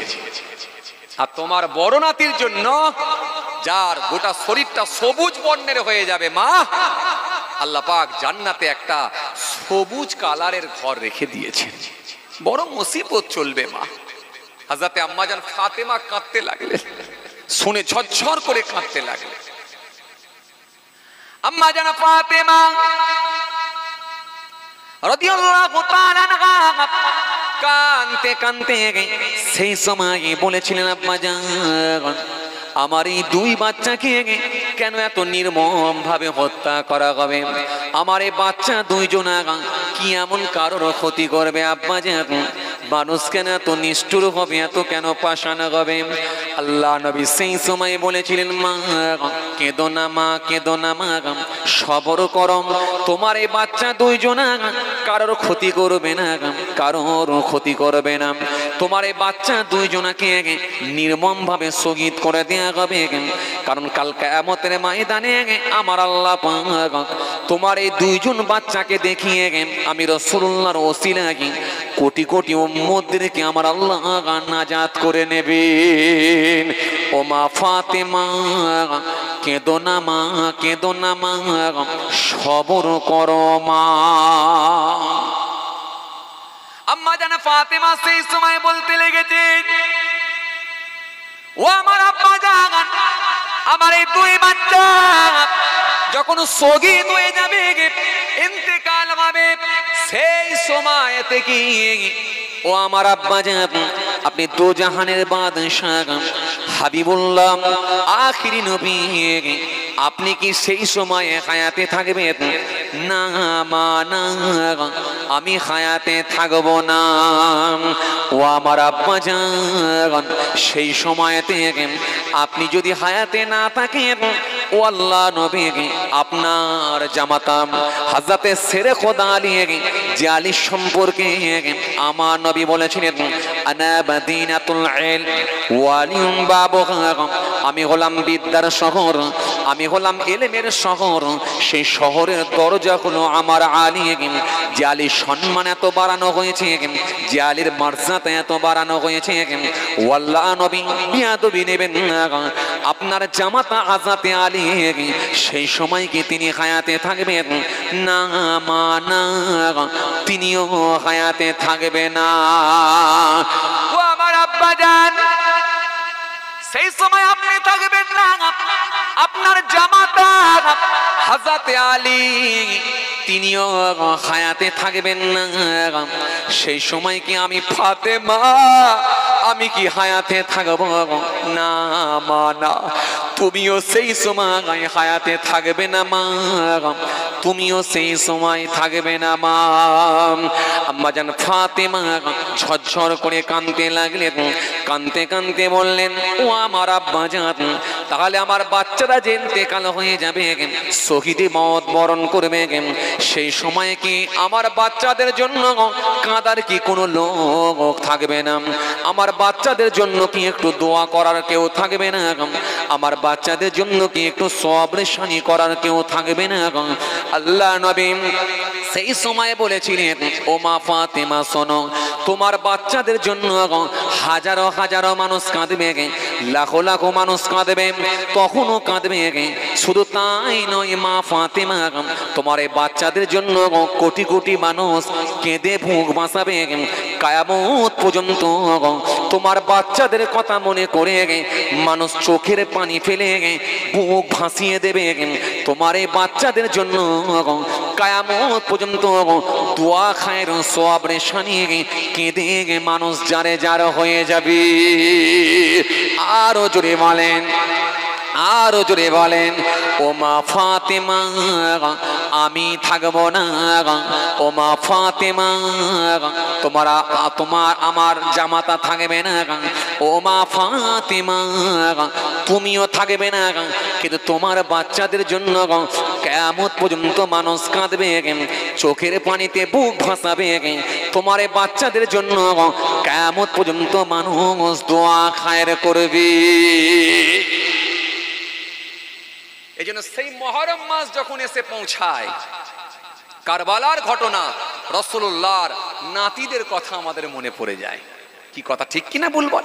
আর তোমার বড় নাতির জন্য, যার গোটা শরীরটা সবুজ বর্ণের হয়ে যাবে মা, আল্লাহ পাক জান্নাতে একটা সবুজ কালারের ঘর রেখে দিয়েছেন। বড় মুসিবত চলবে মা। হযরতে আম্মা জান ফাতেমা কাঁদতে লাগলেন, শুনে ঝরঝর করে কাঁদতে লাগলেন। আম্মা জান ফাতেমা রাদিয়াল্লাহু তাআলা আনহা কাঁদতে কাঁদতে সেই সময় বলেছিলেন, আম্মা জান আমার এই দুই বাচ্চাকে কেন এত নির্মম ভাবে হত্যা করা হবে? আমার এই বাচ্চা দুইজন কি এমন কারোর ক্ষতি করবে? আব্বা জান মানুষ কেন এত নিষ্ঠুর হবে, এত কেন পাষাণ হবে? আল্লাহ নবী সেই সময় বলেছিলেন, মা কেঁদো না মা, কেঁদো না মা, সবর করো। তোমার এই বাচ্চা দুইজন কারোর ক্ষতি করবে না, কারোর ক্ষতি করবে না। তোমার এই বাচ্চা দুইজনকে নির্মম ভাবে শহীদ করে দেয়া হবে, কারণ কাল কিয়ামতের ময়দানে আমার আল্লাহ পাক তোমার এই দুইজন বাচ্চাকে দেখিয়ে আমি রাসূলুল্লাহর ওসিলায় কোটি কোটি উম্মতদেরকে আমার আল্লাহ নাজাত করে নেবেন। ও মা ফাতেমা কেঁদো না মা, কেঁদো না মা, সবর করো মা। আম্মা জান ফাতেমা সেই সময় বলতে লেগেছেন, ও আমার আব্বা জান আমার এই দুই বাচ্চা যখন শহীদ হয়ে যাবে, ইন্তেকাল হবে, সেই সময়তে কি ও আমার আব্বা জান আপনি দোজাহানের বাদশাহ হাবিবুল্লাহ আখিরি নবী, আপনি কি সেই সময়ে হায়াতে থাকবেন? না মা না, আমি হায়াতে থাকব না। ও আমার আব্বা জান সেই সময়তে আপনি যদি হায়াতে না থাকেন, ও আল্লাহ নবী আপনার জামাতা হযরতে শেরে খোদা আলী, যে আলী সম্পর্কে আমার নবী বলেছিলেন, আনা মদিনাতুল ইলম ওয়া আলিয়ুম বাবুহা, আমি হলাম বিদ্যার শহর, আমি হলাম ইলমের শহর, সেই শহরের দরজা হলো আমার আলী। যে আলীর সম্মান এত বাড়ানো হয়েছে, যে আলীর মর্যাদা এত বাড়ানো হয়েছে, ও আল্লাহ নবী বিয়াদবি নেবেন না। আপনার জামাতা হযরতে আলী সেই সময় কি তিনি হায়াতে থাকবেন? না মা না, তিনিও হায়াতে থাকবে না। ও আমার আব্বা জান সেই সময় আপনি থাকবেন না, আপনার জামাতা হযরতে আলী তিনিও হায়াতে থাকবেন না। সেই সময় কি আমি ফাতেমা আমি কি হায়াতে থাকব? না মা না, তুমিও সেই সময় হায়াতে থাকবে না মা, তুমিও সেই সময় থাকবে না মা। আম্মা জান ফাতেমা ঝরঝর করে কাঁদতে লাগলেন, কাঁদতে কাঁদতে বললেন, ও আমার আব্বা জান তাহলে আমার বাচ্চারা যে ইন্তেকাল হয়ে যাবে, শহীদে মওত বরণ করবে, সেই সময় কি আমার বাচ্চাদের জন্য কাঁদার কি কোনো লোক থাকবে না? আমার বাচ্চাদের জন্য কি একটু দোয়া করার কেউ থাকবে না? আমার বাচ্চাদের জন্য কি একটু সবরেশানি করার কেউ থাকবে না? আল্লাহ নবী সেই সময় বলেছিলেন, ও মা ফাতেমা শোনো, তোমার বাচ্চাদের জন্য হাজারো হাজারো মানুষ কাঁদবে, লাখো লাখো মানুষ কাঁদবে, তখনও কাঁদবে। শুধু তাই নয় মা ফাতেমা, তোমার এই বাচ্চাদের জন্য কোটি কোটি মানুষ কেঁদে বুক ভাসাবে, কিয়ামত পর্যন্ত তোমার বাচ্চাদের কথা মনে করে মানুষ চোখের পানি ফেলে বুক ভাসিয়ে দেবে। তোমার এই বাচ্চাদের জন্য কিয়ামত পর্যন্ত দোয়া খায়ের সওয়াব রেশানি কেঁদে মানুষ যারে যার হয়ে যাবে। আরো জোরে বলেন, আরো জোরে বলেন, ও মা ফাতেমা আমি থাকবো না, ও মা ফাতেমা তোমার আমার জামাতা থাকবে না, ও মা ফাতেমা তুমিও থাকবে না, কিন্তু তোমার বাচ্চাদের জন্য কিয়ামত পর্যন্ত মানুষ কাঁদবে, চোখের পানিতে বুক ভাসাবে, তোমার বাচ্চাদের জন্য কিয়ামত পর্যন্ত মানুষ দোয়া খায়ের করবে। এই জন্য সেই মুহররম মাস যখন এসে পৌঁছায়, কারবালার ঘটনা, রাসূলুল্লাহর নাতিদের কথা আমাদের মনে পড়ে যায়। কি কথা ঠিক কিনা বলবো?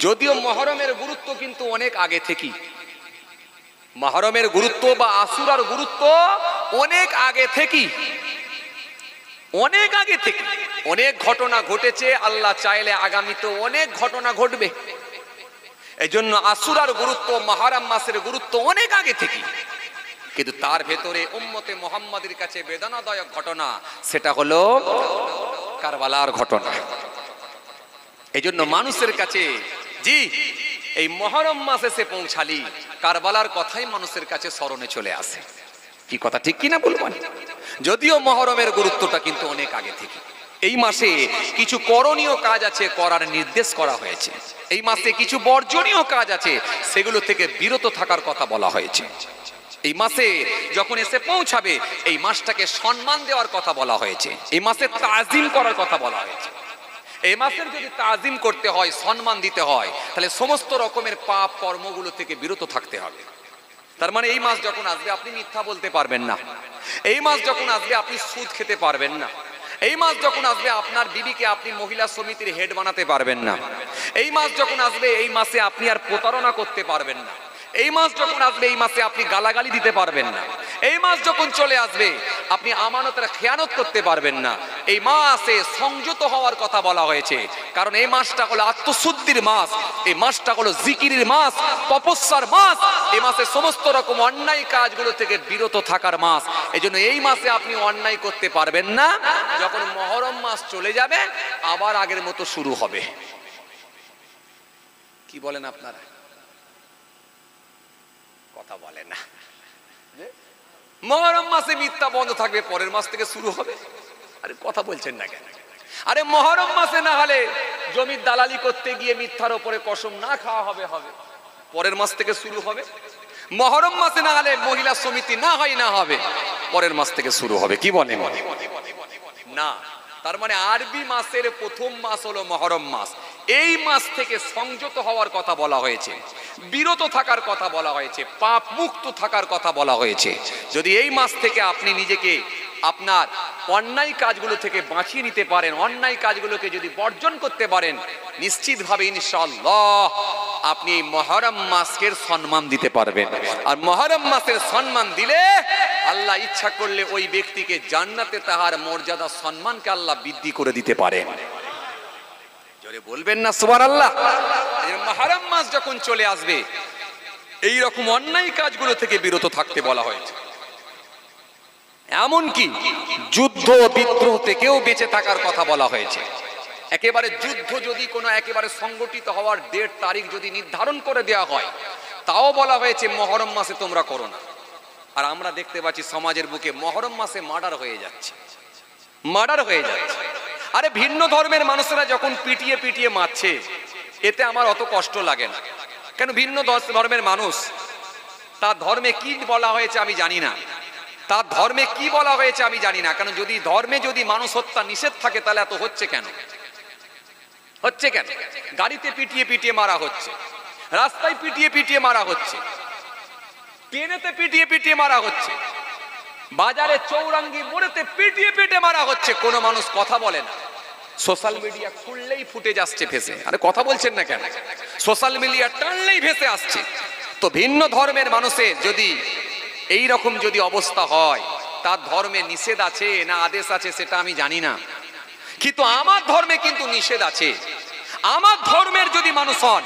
যদিও মুহররমের গুরুত্ব কিন্তু অনেক আগে থেকেই, মুহররমের গুরুত্ব বা আশুরার গুরুত্ব অনেক আগে থেকেই, অনেক আগে থেকে অনেক ঘটনা ঘটেছে। আল্লাহ চাইলে আগামীতে অনেক ঘটনা ঘটবে। এই জন্য আশুরার গুরুত্ব, মুহররম মাসের গুরুত্ব অনেক আগে থেকে। কিন্তু তার ভেতরে উম্মতে মুহাম্মাদের কাছে বেদনাদায়ক ঘটনা, সেটা হলো কারবালার ঘটনা। এই জন্য মানুষের কাছে জি এই মুহররম মাস এসে পৌঁছালি কারবালার কথাই মানুষের কাছে স্মরণে চলে আসে। কি কথা ঠিক কিনা বলবেন? যদিও মুহররমের গুরুত্বটা কিন্তু অনেক আগে থেকে। এই মাসে কিছু করণীয় কাজ আছে, করার নির্দেশ করা হয়েছে। এই মাসে কিছু বর্জনীয় কাজ আছে, সেগুলো থেকে বিরত থাকার কথা বলা হয়েছে। এই মাসে যখন এসে পৌঁছাবে, এই মাসটাকে সম্মান দেওয়ার কথা বলা হয়েছে, এই মাসে তাজিম করার কথা বলা হয়েছে। এই মাসের যদি তাজিম করতে হয়, সম্মান দিতে হয়, তাহলে সমস্ত রকমের পাপ কর্মগুলো থেকে বিরত থাকতে হবে। তার মানে এই মাস যখন আসবে আপনি মিথ্যা বলতে পারবেন না, এই মাস যখন আসবে আপনি সুদ খেতে পারবেন না, এই মাস যখন আসবে আপনার বিবিকে আপনি মহিলা সমিতির হেড বানাতে পারবেন না, এই মাস যখন আসবে এই মাসে আপনি আর প্রতারণা করতে পারবেন না, এই মাস যখন আসবে এই মাসে আপনি গালাগালি দিতে পারবেন না, এই মাস যখন চলে আসবে আপনি আমানতের খেয়ানত করতে পারবেন না। এই মাসে সংযত হওয়ার কথা বলা হয়েছে, কারণ এই মাসটা হলো আত্মশুদ্ধির মাস, এই মাসটা হলো জিকিরের মাস, তপস্যার মাস, এই মাসে সমস্ত রকম অন্যায় কাজগুলো থেকে বিরত থাকার মাস। এই জন্য এই মাসে আপনি অন্যায় করতে পারবেন না। যখন মুহররম মাস চলে যাবে আবার আগের মতো শুরু হবে। কি বলেন আপনারা? কথা বলেন না। মুহররম মাসে মিথ্যা বন্ধ থাকবে, পরের মাস থেকে শুরু হবে। আরে কথা বলছেন না কেন? আরে মুহররম মাসে না হলে জমির দালালি করতে গিয়ে মিথ্যার উপরে কসম না খাওয়া হবে, পরের মাস থেকে শুরু হবে। মুহররম মাসে না হলে মহিলা সমিতি না হবে, পরের মাস থেকে শুরু হবে। কি বলেন না? তার মানে আরবি মাসের প্রথম মাস হলো মুহররম মাস। এই মাস থেকে সংযত হওয়ার কথা বলা হয়েছে, বিরত থাকার কথা বলা হয়েছে, পাপ মুক্ত থাকার কথা বলা হয়েছে। যদি এই মাস থেকে আপনি নিজেকে আপনার অন্যায় কাজগুলো থেকে বাঁচিয়ে নিতে পারেন, অন্যায় কাজগুলোকে যদি বর্জন করতে পারেন, নিশ্চিতভাবে ইনশাআল্লাহ আপনি মুহররম মাসের সম্মান দিতে পারবেন। আর মুহররম মাসের সম্মান দিলে আল্লাহ ইচ্ছা করলে ওই ব্যক্তিকে জান্নাতে তাহার মর্যাদা সম্মানকে আল্লাহ বৃদ্ধি করে দিতে পারেন। জোরে বলবেন না সুবহানাল্লাহ? মুহররম মাস যখন চলে আসবে এই রকম অন্যায় কাজগুলো থেকে বিরত থাকতে বলা হয়েছে। এমনকি যুদ্ধ বিদ্রোহ থেকেও বেঁচে থাকার কথা বলা হয়েছে। একেবারে যুদ্ধ যদি কোনো একেবারে সংগঠিত হওয়ার ডেট তারিখ যদি নির্ধারণ করে দেওয়া হয়, তাও বলা হয়েছে মুহররম মাসে তোমরা করো না। আর আমরা দেখতে পাচ্ছি সমাজের বুকে মুহররম মাসে মার্ডার হয়ে যাচ্ছে। আরে ভিন্ন ধর্মের মানুষেরা যখন পিটিয়ে মারছে, এতে আমার অত কষ্ট লাগে না। কেন? ভিন্ন ধর্মের মানুষ, তার ধর্মে কি বলা হয়েছে আমি জানি না, তার ধর্মে কি বলা হয়েছে আমি জানি না। কারণ যদি ধর্মে যদি মানুষ হত্যা নিষেধ থাকে, তাহলে এত হচ্ছে কেন? গাড়িতে পিটিয়ে মারা হচ্ছে, রাস্তায় পিটিয়ে মারা হচ্ছে, ট্রেনেতে পিটিয়ে মারা হচ্ছে, বাজারে চৌরাঙ্গি মোড়েতে পিটিয়ে মারা হচ্ছে। কোন মানুষ কথা বলে না। সোশ্যাল মিডিয়া খুললেই ফুটে যাচ্ছে ভেসে। আরে কথা বলছেন না কেন? সোশ্যাল মিডিয়া টানলেই ভেসে আসছে। তো ভিন্ন ধর্মের মানুষের যদি এই রকম যদি অবস্থা হয়, তার ধর্মে নিষেধ আছে না আদেশ আছে সেটা আমি জানি না, কিন্তু আমার ধর্মে কিন্তু নিষেধ আছে। আমার ধর্মের যদি মানুষ হন,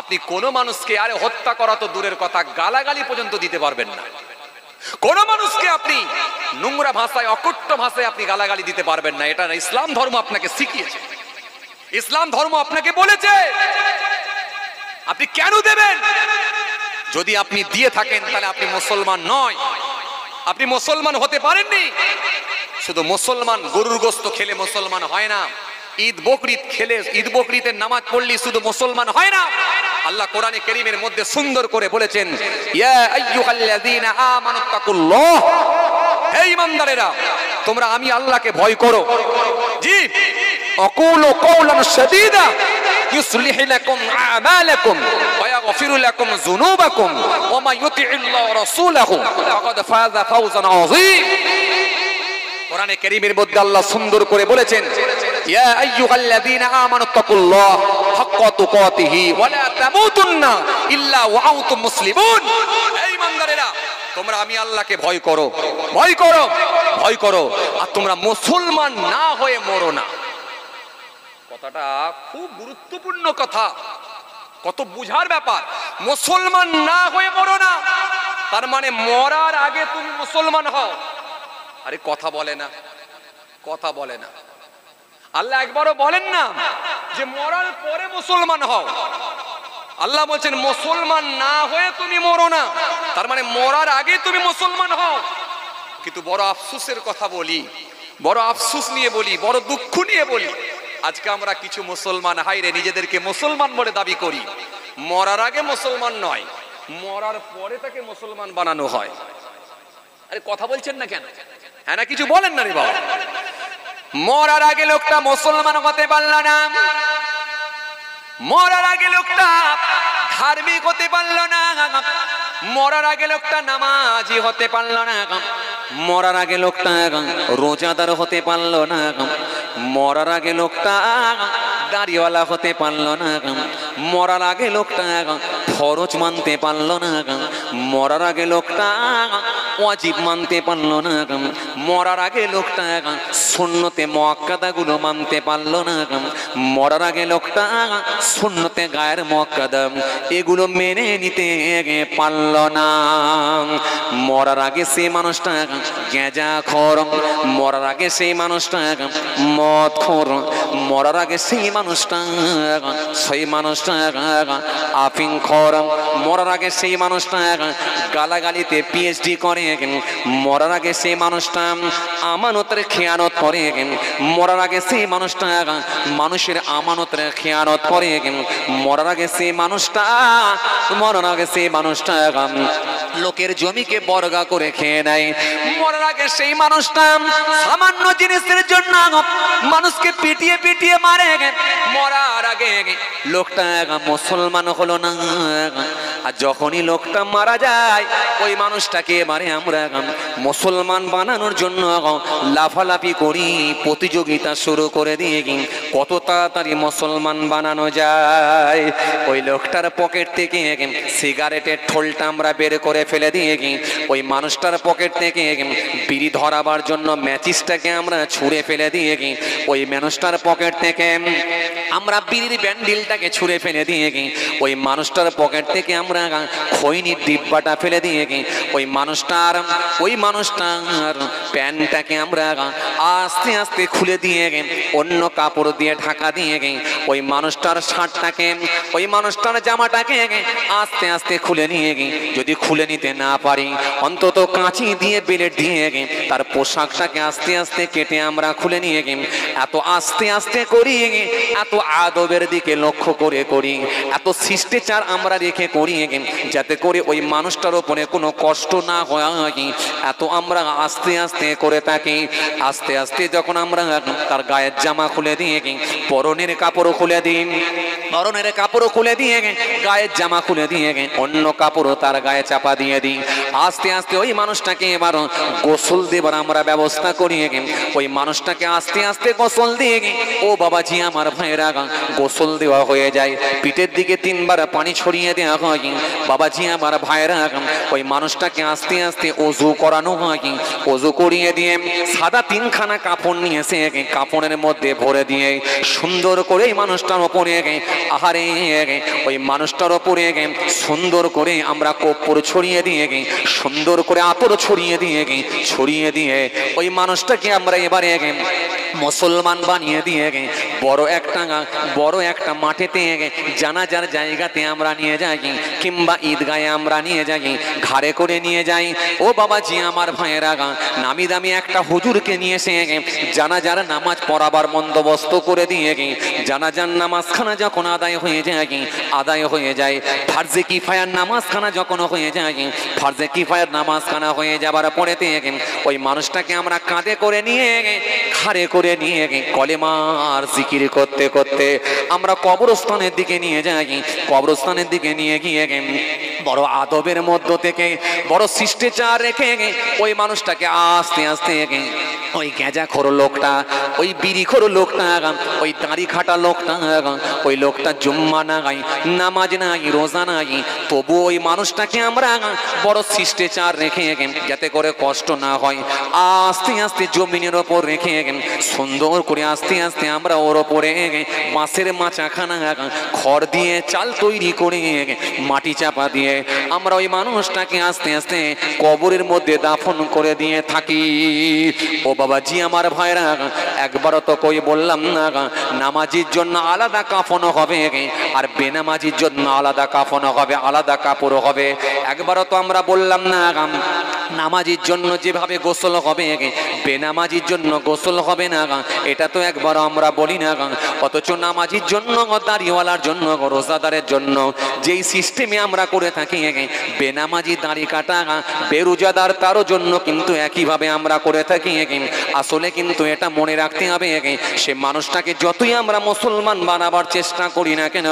আপনি কোন মানুষকে আরে হত্যা করা তো দূরের কথা, গালাগালি পর্যন্ত দিতে পারবেন না। কোন মানুষকে আপনি নোংরা ভাষায়, অকট্য ভাষায় আপনি গালাগালি দিতে পারবেন না। এটা ইসলাম ধর্ম আপনাকে শিখিয়েছে, ইসলাম ধর্ম আপনাকে বলেছে। আপনি কেন দেবেন? যদি আপনি দিয়ে থাকেন তাহলে আপনি মুসলমান নয়, আপনি মুসলমান হতে পারেননি। শুধু মুসলমান গরুর গোশত খেলে মুসলমান হয় না, ঈদ বকরিদ খেলে, ঈদ বকরিদের নামাজ পড়লে শুধু মুসলমান হয় না। আল্লাহ কোরআনে কারীমের মধ্যে সুন্দর করে বলেছেন, ইয়া আইয়ুহাল্লাযীনা আমানুত্তাকুল্লাহ, হে ঈমানদারেরা তোমরা আমি আল্লাহকে ভয় করো। জি, আকুলু কওলান সাদীদা ইউসলিহ লাকুম আমালাকুম ওয়া ইয়াগফিরু লাকুম যুনুবাকুম ওয়া মা ইউতি'িল্লাহ ওয়া রাসূলাহু ফাকাদ ফাযা ফাওজান আযীম। কোরআনে কারীমের মধ্যে আল্লাহ সুন্দর করে বলেছেন, ইয়া আইয়ুহাল্লাযীনা আমানুত্তাকুল্লাহ হাক্কা তুকাতিহি ওয়া লা তামুতুন্না ইল্লা ওয়া আনতুম মুসলিমুন। হে ঈমানদারেরা তোমরা আমি আল্লাহকে ভয় করো, ভয় করো, ভয় করো, আর তোমরা মুসলমান না হয়ে মরো না। কথাটা খুব গুরুত্বপূর্ণ কথা, কত বুঝার ব্যাপার। মুসলমান না হয়ে মরো না, তার মানে মরার আগে তুমি মুসলমান হও। আরে কথা বলে না, কথা বলে না। আল্লাহ একবারও বলেন না যে মরার পরে মুসলমান হও। আল্লাহ বলছেন মুসলমান না হয়ে তুমি মরো না, তার মানে মরার আগে তুমি মুসলমান হও। কিন্তু বড় আফসোসের কথা বলি, বড় আফসোস নিয়ে বলি, বড় দুঃখ নিয়ে বলি, আজকে আমরা কিছু মুসলমান হাইরে নিজেদেরকে মুসলমান বলে দাবি করি, মরার আগে মুসলমান নয়, মরার পরে তাকে মুসলমান বানানো হয়। আরে কথা বলছেন না কেন? হ্যাঁ না, কিছু বলেন না রে বাবা। মরার আগে লোকটা মুসলমান হতে পারল না, মরার আগে লোকটা ধার্মিক হতে পারল না, মরার আগে লোকটা নামাজি হতে পারল না, মরার আগে লোকটা রোজাদার হতে পারল না, মরার আগে লোকটা দাড়িওয়ালা হতে পারল না, মরার আগে লোকটা ফরজ মানতে পারল না, মরার আগে লোকটা ওয়াজিব মানতে পারল না, মরার আগে লোকটা সুন্নতে মুআক্কাদাগুলো মানতে পারল না, মরার আগে লোকটা সুন্নতে গায়ের মুআক্কাদা এগুলো মেনে নিতে পারল না। মরার আগে সেই মানুষটা গাঁজাখোর, মরার আগে সেই মানুষটা মদখোর, মরার আগে সেই মানুষটা আফিংখোর, মরার আগে সেই মানুষটা গালাগালিতে পিএইচডি করে, মরার আগে সেই মানুষটা আমানতের খেয়ানত করে, মরার আগে সেই মানুষটা মানুষের আমানতের খেয়ানত করে, মরার আগে সেই মানুষটা, মরার আগে সেই মানুষটা লোকের জমিকে বর্গা করে খেয়ে নেয়, মরার আগে সেই মানুষটা সামান্য জিনিসের জন্য মানুষকে পিটিয়ে পিটিয়ে মারে, মরার আগে লোকটা মুসলমান হলো না। আর যখনই লোকটা মারা যায় ওই মানুষটাকে এবারে আমরা মুসলমান বানানোর জন্য লাফালাফি করি, প্রতিযোগিতা শুরু করে দিয়ে কত তাড়াতাড়ি মুসলমান বানানো যায়। ওই লোকটার পকেট থেকে সিগারেটের ঠোলটা আমরা বের করে ফেলে দিয়ে ওই মানুষটার পকেট থেকে বিড়ি ধরাবার জন্য ম্যাচিসটাকে আমরা ছুঁড়ে ফেলে দিয়ে ওই মানুষটার পকেট থেকে আমরা বিড়ির ব্যান্ডিলটাকে ছুঁড়ে ফেলে দিয়ে ওই মানুষটার পকেট থেকে আমরা খৈনির ডিব্বাটা ফেলে দিয়ে ওই মানুষটার প্যান্টটাকে আমরা আস্তে আস্তে খুলে দিয়ে অন্য কাপড় দিয়ে ঢাকা দিয়ে ওই মানুষটার শার্টটাকে, ওই মানুষটার জামাটাকে আস্তে আস্তে খুলে নিয়ে যদি খুলে নিতে না পারি অন্তত কাঁচি দিয়ে ব্লেড দিয়ে তার পোশাকটাকে আস্তে আস্তে কেটে আমরা খুলে নিয়ে এত আস্তে আস্তে করি, এত আদবের দিকে লক্ষ্য করে করি, এত শিষ্টাচার আমরা রেখে করি যাতে করে ওই মানুষটার উপরে কোনো কষ্ট না হয়, এত আমরা আস্তে আস্তে করে থাকি। আস্তে আস্তে যখন আমরা তার গায়ের জামা খুলে দিয়ে পরনের কাপড় খুলে দিই, পরনের কাপড় খুলে দিয়ে গায়ের জামা খুলে দিয়ে অন্য কাপড়ও তার গায়ে চাপা দিয়ে দিই, আস্তে আস্তে ওই মানুষটাকে এবার গোসল দেবার আমরা ব্যবস্থা করি, ওই মানুষটাকে আস্তে আস্তে গোসল দিয়ে ও বাবাজি আমার ভাইরা গোসল দেওয়া হয়ে যায়, পিঠের দিকে 3 বার পানি ছড়িয়ে দেওয়া হয়, বাবাজি আমার ভাইরা ওই মানুষটাকে আস্তে আস্তে ওযু করানো হয়, ওযু করিয়ে দিয়ে সাদা 3খানা কাপড় নিয়ে এসে কাপড়ের মধ্যে ভরে দিয়ে সুন্দর করে এই মানুষটার ওপরে আহারে ওই মানুষটার ওপরে সুন্দর করে আমরা কর্পূর ছড়িয়ে দিয়ে সুন্দর করে আতর ছড়িয়ে দিয়ে ওই মানুষটাকে আমরা এবারে মুসলমান বানিয়ে দিয়ে বড় একটা মাঠেতে জানাজার জায়গাতে আমরা নিয়ে যাই, কিংবা ঈদগাহে আমরা নিয়ে যাই, ঘাড়ে করে নিয়ে যাই। ও বাবাজি আমার ভাইয়েরা, নামি দামি একটা হুজুরকে নিয়ে এসে জানাজার নামাজ পড়াবার বন্দোবস্ত করে দিয়ে জানাজার নামাজখানা যখন আদায় হয়ে যায় ফার্জে কিফায়ার নামাজখানা যখন হয়ে যায়, ফার্জে কিফায়ার নামাজখানা হয়ে যাবার পরেতে ওই মানুষটাকে আমরা কাঁধে করে নিয়ে ঘাড়ে করে নিয়ে কলেমার জিকির করতে করতে আমরা কবরস্থানের দিকে নিয়ে যাই। কবরস্থানের দিকে নিয়ে গিয়ে বড় আদবের মধ্য থেকে বড় শিষ্টাচার রেখে ওই মানুষটাকে আস্তে আস্তে ওই গেঁজাখোর লোকটা, ওই বিড়িখোর লোকটা, ওই দাড়ি খাটা লোকটা, ওই লোকটা জুম্মা নাই, নামাজ নাই, রোজা নাই, তবু ওই মানুষটাকে আমরা বড় শিষ্টাচার রেখে যাতে করে কষ্ট না হয় আস্তে আস্তে জমিনের ওপর রেখে সুন্দর করে আস্তে আস্তে আমরা ওর ওপরে বাঁশের মাচাখানা খড় দিয়ে চাল তৈরি করে মাটি চাপা দিয়ে আমরা ওই মানুষটাকে আস্তে আস্তে কবরের মধ্যে দাফন করে দিয়ে থাকি। ও বাবাজি আমার ভাইরা, একবারও তো কই বললাম না নামাজির জন্য আলাদা কাফন হবে আর বেনামাজির জন্য আলাদা কাফন হবে, আলাদা কাপড় হবে। একবারও তো আমরা বললাম না নামাজির জন্য যেভাবে গোসল হবে বেনামাজির জন্য গোসল হবে না, এটা তো একবারও আমরা বলি না। অথচ নামাজির জন্য, দাড়িওয়ালার জন্য, রোজাদারের জন্য যেই সিস্টেমে আমরা করে থাকি বেনামাজি দাড়ি কাটা বেরোজাদার তারও জন্য কিন্তু একইভাবে আমরা করে থাকি। আসলে কিন্তু এটা মনে রাখতে হবে, সে মানুষটাকে যতই আমরা মুসলমান বানাবার চেষ্টা করি না কেন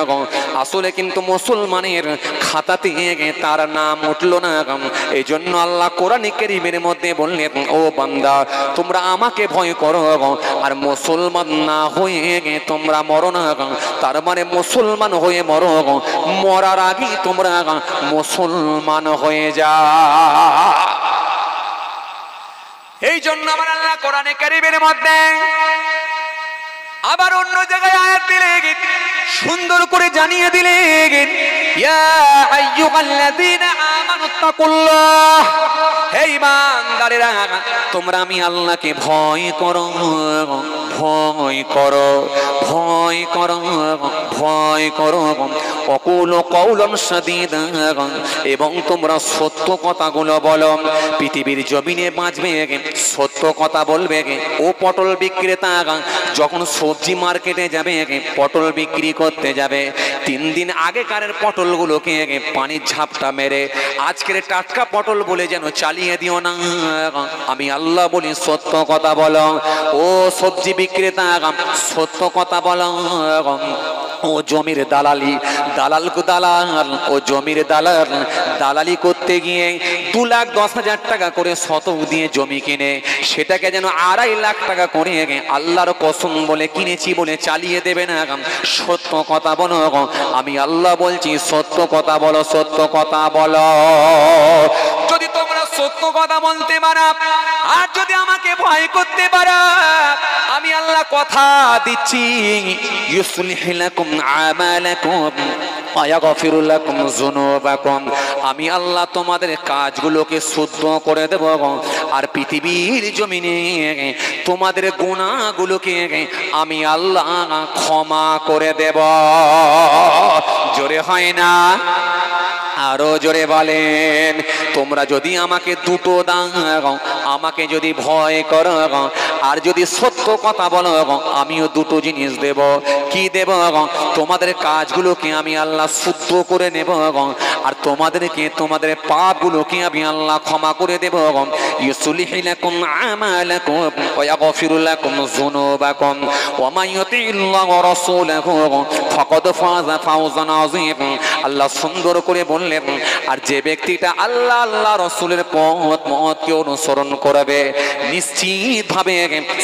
আসলে কিন্তু মুসলমানের খাতাতে তার নাম উঠল না। এই জন্য আল্লাহ কোরআনে কারীমের মধ্যে বললেন, ও বান্দা তোমরা আমাকে ভয় করো আর মুসলমান না হয়ে তোমরা মরো না। তার মানে মুসলমান হয়ে মরো, মরার আগে তোমরা মুসলমান হয়ে যা। এই জন্য আমার আল্লাহ কোরআনে কারীমের মধ্যে আবার অন্য জায়গায় আয়াত দিলেন, সুন্দর করে জানিয়ে দিলেন, ইয়া আইয়ুহাল্লাযীনা আমানুত্তাকুল্লাহ, হে ঈমানদারেরা তোমরা আমি আল্লাহকে ভয় করো, ভয় করো, ভয় করো, ভয় করো। ওয়াকুলু কাওলান সাদীদা, এবং তোমরা সত্য কথাগুলো বলো। পৃথিবীর জমিনে বাঁচবে সত্য কথা বলবে। ও পটল বিক্রেতা যখন সবজি মার্কেটে যাবে, পটল বিক্রি করতে যাবে, 3 দিন আগেকারের পটলগুলোকে পানির ঝাপটা মেরে আজকের টাটকা পটল বলে যেন চালিয়ে দিও না। আমি আল্লাহ বলি সত্য কথা বলো। ও সবজি বিক্রেতা সত্য কথা বলো। ও জমির দালাল, ও জমির দালালি করতে গিয়ে 2,10,000 টাকা করে শতক দিয়ে জমি কিনে সেটাকে যেন 2.5 লাখ টাকা করে আল্লাহর কসম বলে কিনেছি বলে চালিয়ে দেবে না। সত্য কথা বলো। আমি আল্লাহ বলছি সত্য কথা বলো, সত্য কথা বলো। যদি তোমরা সত্য কথা বলতে পারো আর যদি আমাকে ভয় করতে পারো, আমি আল্লাহ কথা দিচ্ছি, ইউসলিহ লাকুম আমালাকুম ওয়া ইয়াগফিরু লাকুম যুনুবাকুম, আমি আল্লাহ তোমাদের কাজগুলোকে শুদ্ধ করে দেব আর পৃথিবীর জমিনে তোমাদের গুনাহগুলোকে আমি আল্লাহ ক্ষমা করে দেব। জোরে হয় না? আরো জোরে বলেন। তোমরা যদি আমাকে দুটো দাও, আমাকে যদি ভয় করো আর যদি সত্য কথা বলো, আমিও দুটো জিনিস দেব। কি দেব? তোমাদের কাজগুলোকে আমি আল্লাহ শুদ্ধ করে নেব আর তোমাদেরকে তোমাদের পাপগুলোকে আমি আল্লাহ ক্ষমা করে দেব। ইউসলিহু লাকুম আমালাকুম ওয়া ইয়াগফিরু লাকুম যুনুবাকুম ওয়া মান ইউতিল্লাহি ওয়া রাসূলাহু ফাকাদ ফাযা ফাওজান আযীম। আল্লাহ সুন্দর করে বললেন, আর যে ব্যক্তিটা আল্লাহ আল্লাহ রাসূলের পথকে অনুসরণ করবে নিশ্চিত ভাবে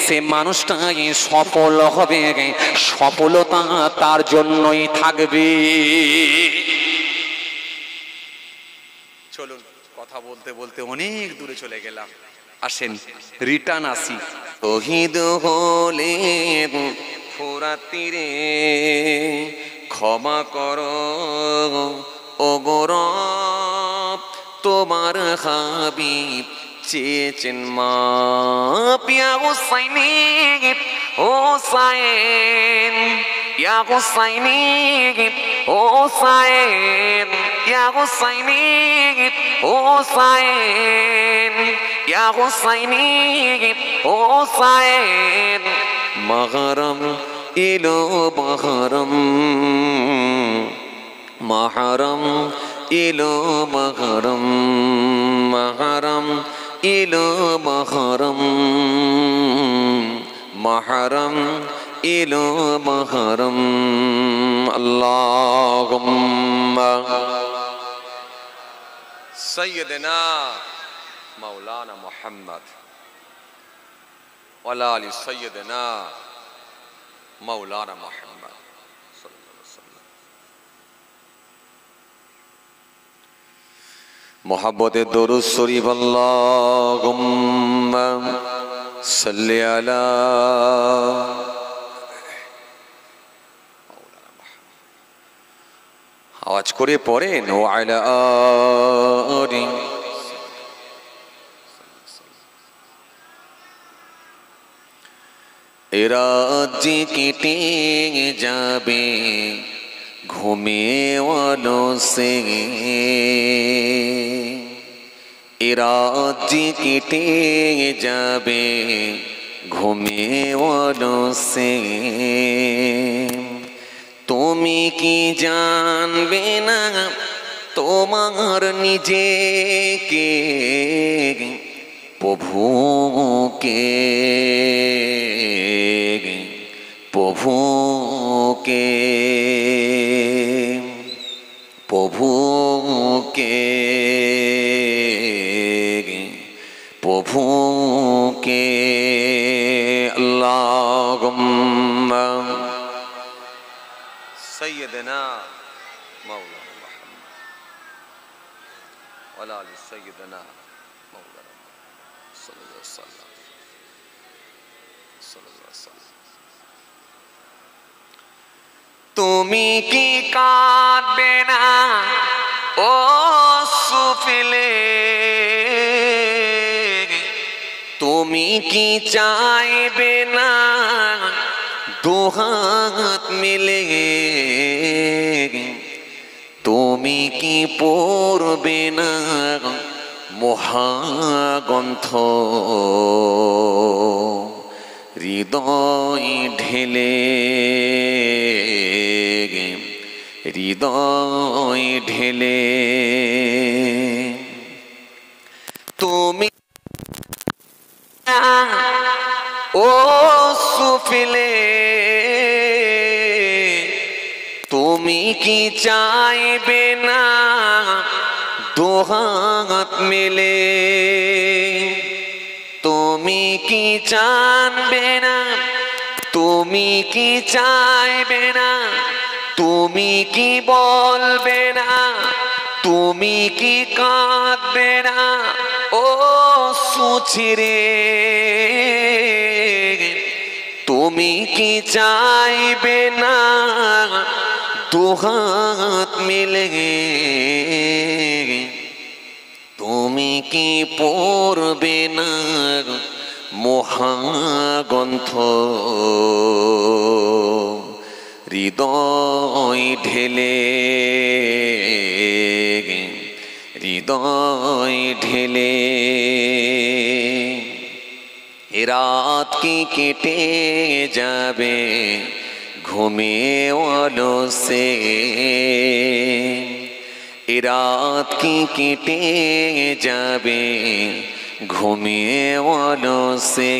সে মানুষটাই সফল হবে, সফলতা তার জন্যই থাকবে। চলুন কথা বলতে বলতে অনেক দূরে চলে গেলাম, আসেন রিটার্ন আসি। শহীদ হলে ফোরাত তীরে ক্ষমা করো ও গৌরব, তোমার হাবিব চেয়েছেন মা পিয়া হুসাইন হুসাইন ইয়া হুসাইনি হুসাইন ইয়া হুসাইনি হুসাইন ইয়া হুসাইনি হুসাইন মহরম ইলো মহরম মহরম ইলো মহরম মহরম ইলো মহরম মহরম ইলো মহরম আল্লাহুম্মা সাইয়্যিদিনা মাওলানা মুহাম্মদ ওয়া আলা আলি সাইয়্যিদিনা মাওলানা মুহাম্মদ সাল্লাল্লাহু আলাইহি ওয়াসাল্লাম। মুহাব্বতে দরুদ শরীফ আল্লাহুম্মা সাল্লি আলা আওয়াজ করে পড়েন ও আলা আলি এরা যে কেটে যাবে ঘুমেওয়ালো সে এরা যে কেটে যাবে ঘুমেওয়ালো সে তুমি কি জানবে না তোমার নিজেকে প্রভুকে প্রভুকে প্রভুকে প্রভুকে আল্লাহুম্মা সাইয়্যিদিনা মাওলানা মুহাম্মদ ওয়া আলা আলি সাইয়্যিদিনা মাওলানা সাল্লাল্লাহু আলাইহি ওয়াসাল্লাম সাল্লাল্লাহু আলাইহি ওয়াসাল্লাম। তুমি কি কাঁদবে না ও সুফিলে তুমি কি চাইবে না দুহাত মিলে তুমি কি পড়বে না মহাগ্রন্থ হৃদয় ঢেলে হৃদয় ঢেলে তুমি ও সুফিলে তুমি কি চাইবে না দুহাত মিলে তুমি কি জানবে না তুমি কি চাইবে না তুমি কি বলবে না তুমি কি কাঁদবে না ও সুচিরে তুমি কি চাইবে না দুহাত মিলে তুমি কি পড়বে না মহাগ্রন্থ হৃদয় ঢেলে হৃদয় ঢেলে রাত কি কেটে যাবে ঘুমেওয়ালো সে রাত কি কেটে যাবে ঘুমেওয়ালো সে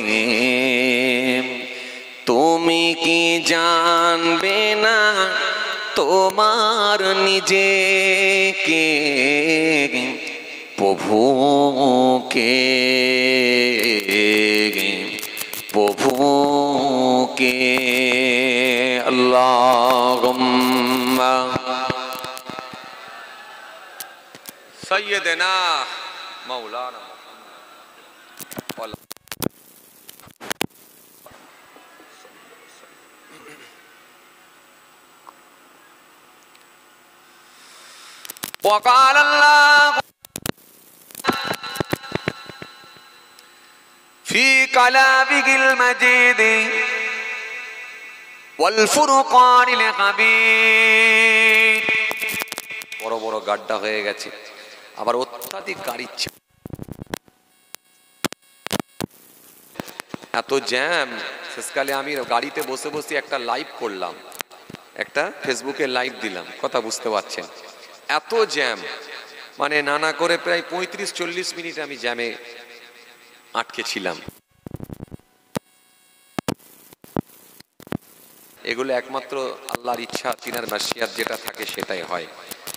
তুমি কি জানবে না তোমার নিজেকে প্রভুকে প্রভুকে আল্লাহুম্মা সাইয়্যিদিনা মাওলানা মুহাম্মদ وقال الله في كلامه المجيد ওয়াল ফুরকানিল হামিদ। বড় বড় গাড্ডা হয়ে গেছে, আবার অত্যাধিক গাড়ির চাপ, এত জ্যাম। শেষকালে আমি গাড়িতে বসে বসে একটা লাইভ করলাম, একটা ফেসবুকে লাইভ দিলাম, কথা বুঝতে পারছেন? এত জ্যাম, মানে নানা করে প্রায় 35-40 মিনিট আমি জ্যামে আটকে ছিলাম। এগুলো একমাত্র আল্লাহর ইচ্ছা, তিনার মাশিয়াত যেটা থাকে সেটাই হয়।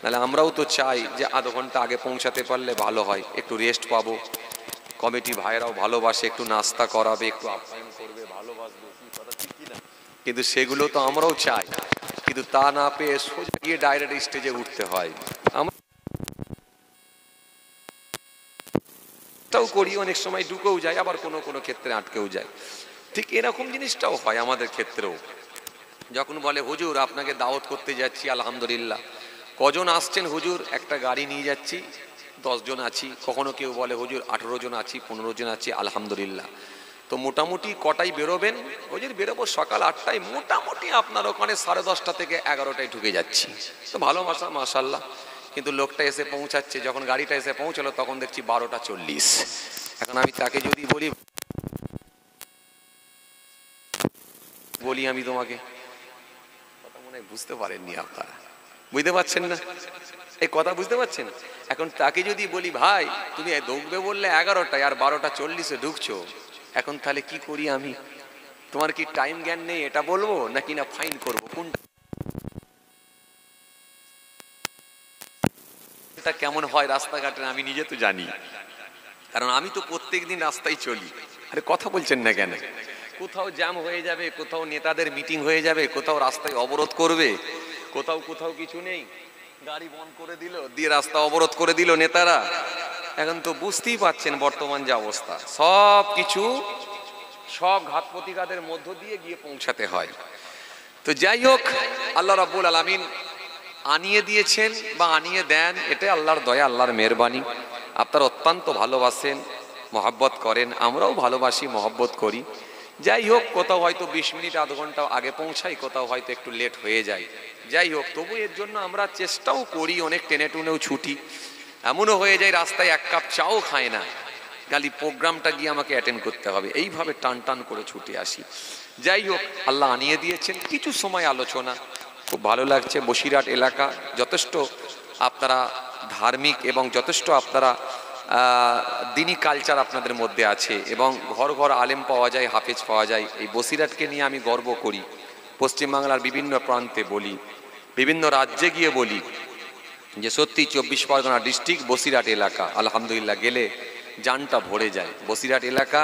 নাহলে আমরাও তো চাই যে আধ ঘন্টা আগে পৌঁছাতে পারলে ভালো হয়, একটু রেস্ট পাবো। কমিটি ভাইরাও ভালোবাসে, একটু নাস্তা করাবে, একটু আপ্যায়ন করবে, ভালোবাসবে, কি কথা ঠিক কি না? কিন্তু সেগুলো তো আমরাও চাই, কিন্তু তা না পেয়ে সোজা গিয়ে ডাইরেক্ট স্টেজে উঠতে হয়। আমরাও করি, অনেক সময় ঢুকেও যায়, আবার কোনো কোনো ক্ষেত্রে আটকেও যায়। ঠিক এরকম জিনিসটাও হয় আমাদের ক্ষেত্রেও। যখন বলে হুজুর আপনাকে দাওয়াত করতে যাচ্ছি, আলহামদুলিল্লাহ। কজন আসছেন হুজুর? একটা গাড়ি নিয়ে যাচ্ছি, 10 জন আছি। কখনো কেউ বলে হুজুর 18 জন আছি, 15 জন আছি, আলহামদুলিল্লাহ। তো মোটামুটি কটায় বেরোবেন? হুজুর বেরোবো সকাল 8টায়, মোটামুটি আপনার ওখানে 10:30 থেকে 11টায় ঢুকে যাচ্ছি। তো ভালো মাশাআল্লাহ। কিন্তু লোকটা এসে পৌঁছাচ্ছে, যখন গাড়িটা এসে পৌঁছালো তখন দেখছি 12টা 40। এখন আমি তাকে যদি বলি আমি তোমাকে, কথা মনে হয় বুঝতে পারেননি আপনারা, বুঝতে পারছেন না এই কথা, বুঝতে পারছেন? এখন তাকে যদি বলি ভাই তুমি ঢুকবে বললে 11টায় আর 12টা 40-এ ঢুকছো, এখন তাহলে কি করি আমি? তোমার কি টাইম জ্ঞান নেই এটা বলবো, নাকি না ফাইন করবো? কোনটা কেমন হয় রাস্তাঘাটে আমি নিজে তো জানি, কারণ আমি তো প্রত্যেকদিন রাস্তায় চলি। আরে কথা বলছেন না কেন? কোথাও জ্যাম হয়ে যাবে, কোথাও নেতাদের মিটিং হয়ে যাবে, কোথাও রাস্তায় অবরোধ করবে, কোথাও কিছু নেই, গাড়ি বন্ধ করে দিল, দিয়ে রাস্তা অবরোধ করে দিল নেতারা। এখন তো বুঝতেই পাচ্ছেন বর্তমান যে অবস্থা, সব কিছু সব ঘাত প্রতিঘাতের মধ্য দিয়ে গিয়ে পৌঁছাতে হয়। তো যাই হোক, আল্লাহ রাব্বুল আলামিন আনিয়ে দিয়েছেন বা আনিয়ে দেন, এটা আল্লাহর দয়া, আল্লাহর মেহেরবানি। আপনারা অত্যন্ত ভালোবাসেন, মহব্বত করেন, আমরাও ভালোবাসি, মহব্বত করি। যাই হোক, কোথাও হয়তো 20 মিনিট আধ ঘন্টা আগে পৌঁছাই, কোথাও হয়তো একটু লেট হয়ে যায়। যাই হোক, তবু এর জন্য আমরা চেষ্টাও করি, অনেক টেনে টুনেও ছুটি। এমনও হয়ে যায় রাস্তায় 1 কাপ চাও খায় না, খালি প্রোগ্রামটা গিয়ে আমাকে অ্যাটেন্ড করতে হবে, এইভাবে টান টান করে ছুটে আসি। যাই হোক, আল্লাহ আনিয়ে দিয়েছেন। কিছু সময় আলোচনা, খুব ভালো লাগছে। বসিরহাট এলাকা যথেষ্ট আপনারা ধার্মিক এবং যথেষ্ট আপনারা দিনী কালচার আপনাদের মধ্যে আছে, এবং ঘর ঘর আলেম পাওয়া যায়, হাফেজ পাওয়া যায়। এই বসিরহাটকে নিয়ে আমি গর্ব করি। পশ্চিমবাংলার বিভিন্ন প্রান্তে বলি, বিভিন্ন রাজ্যে গিয়ে বলি যে সত্যি 24 পরগনা ডিস্ট্রিক্ট বসিরহাট এলাকা, আলহামদুলিল্লাহ, গেলে জানটা ভরে যায়। বসিরহাট এলাকা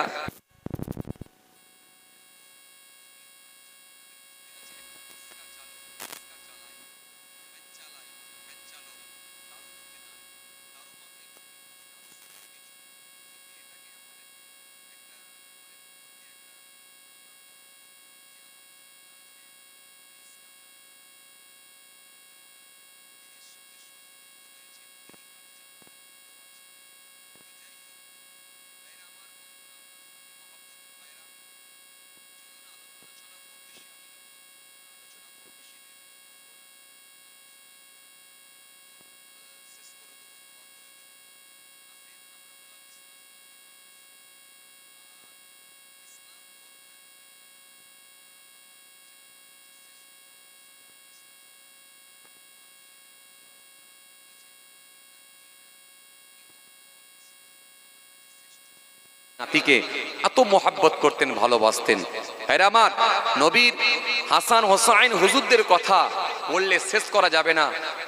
নাতিকে এত মোহাব্বত করতেন, ভালোবাসতেন। ভাইরা আমার, নবীর হাসান হোসাইন হুজুরদের কথা বললে শেষ করা যাবে না।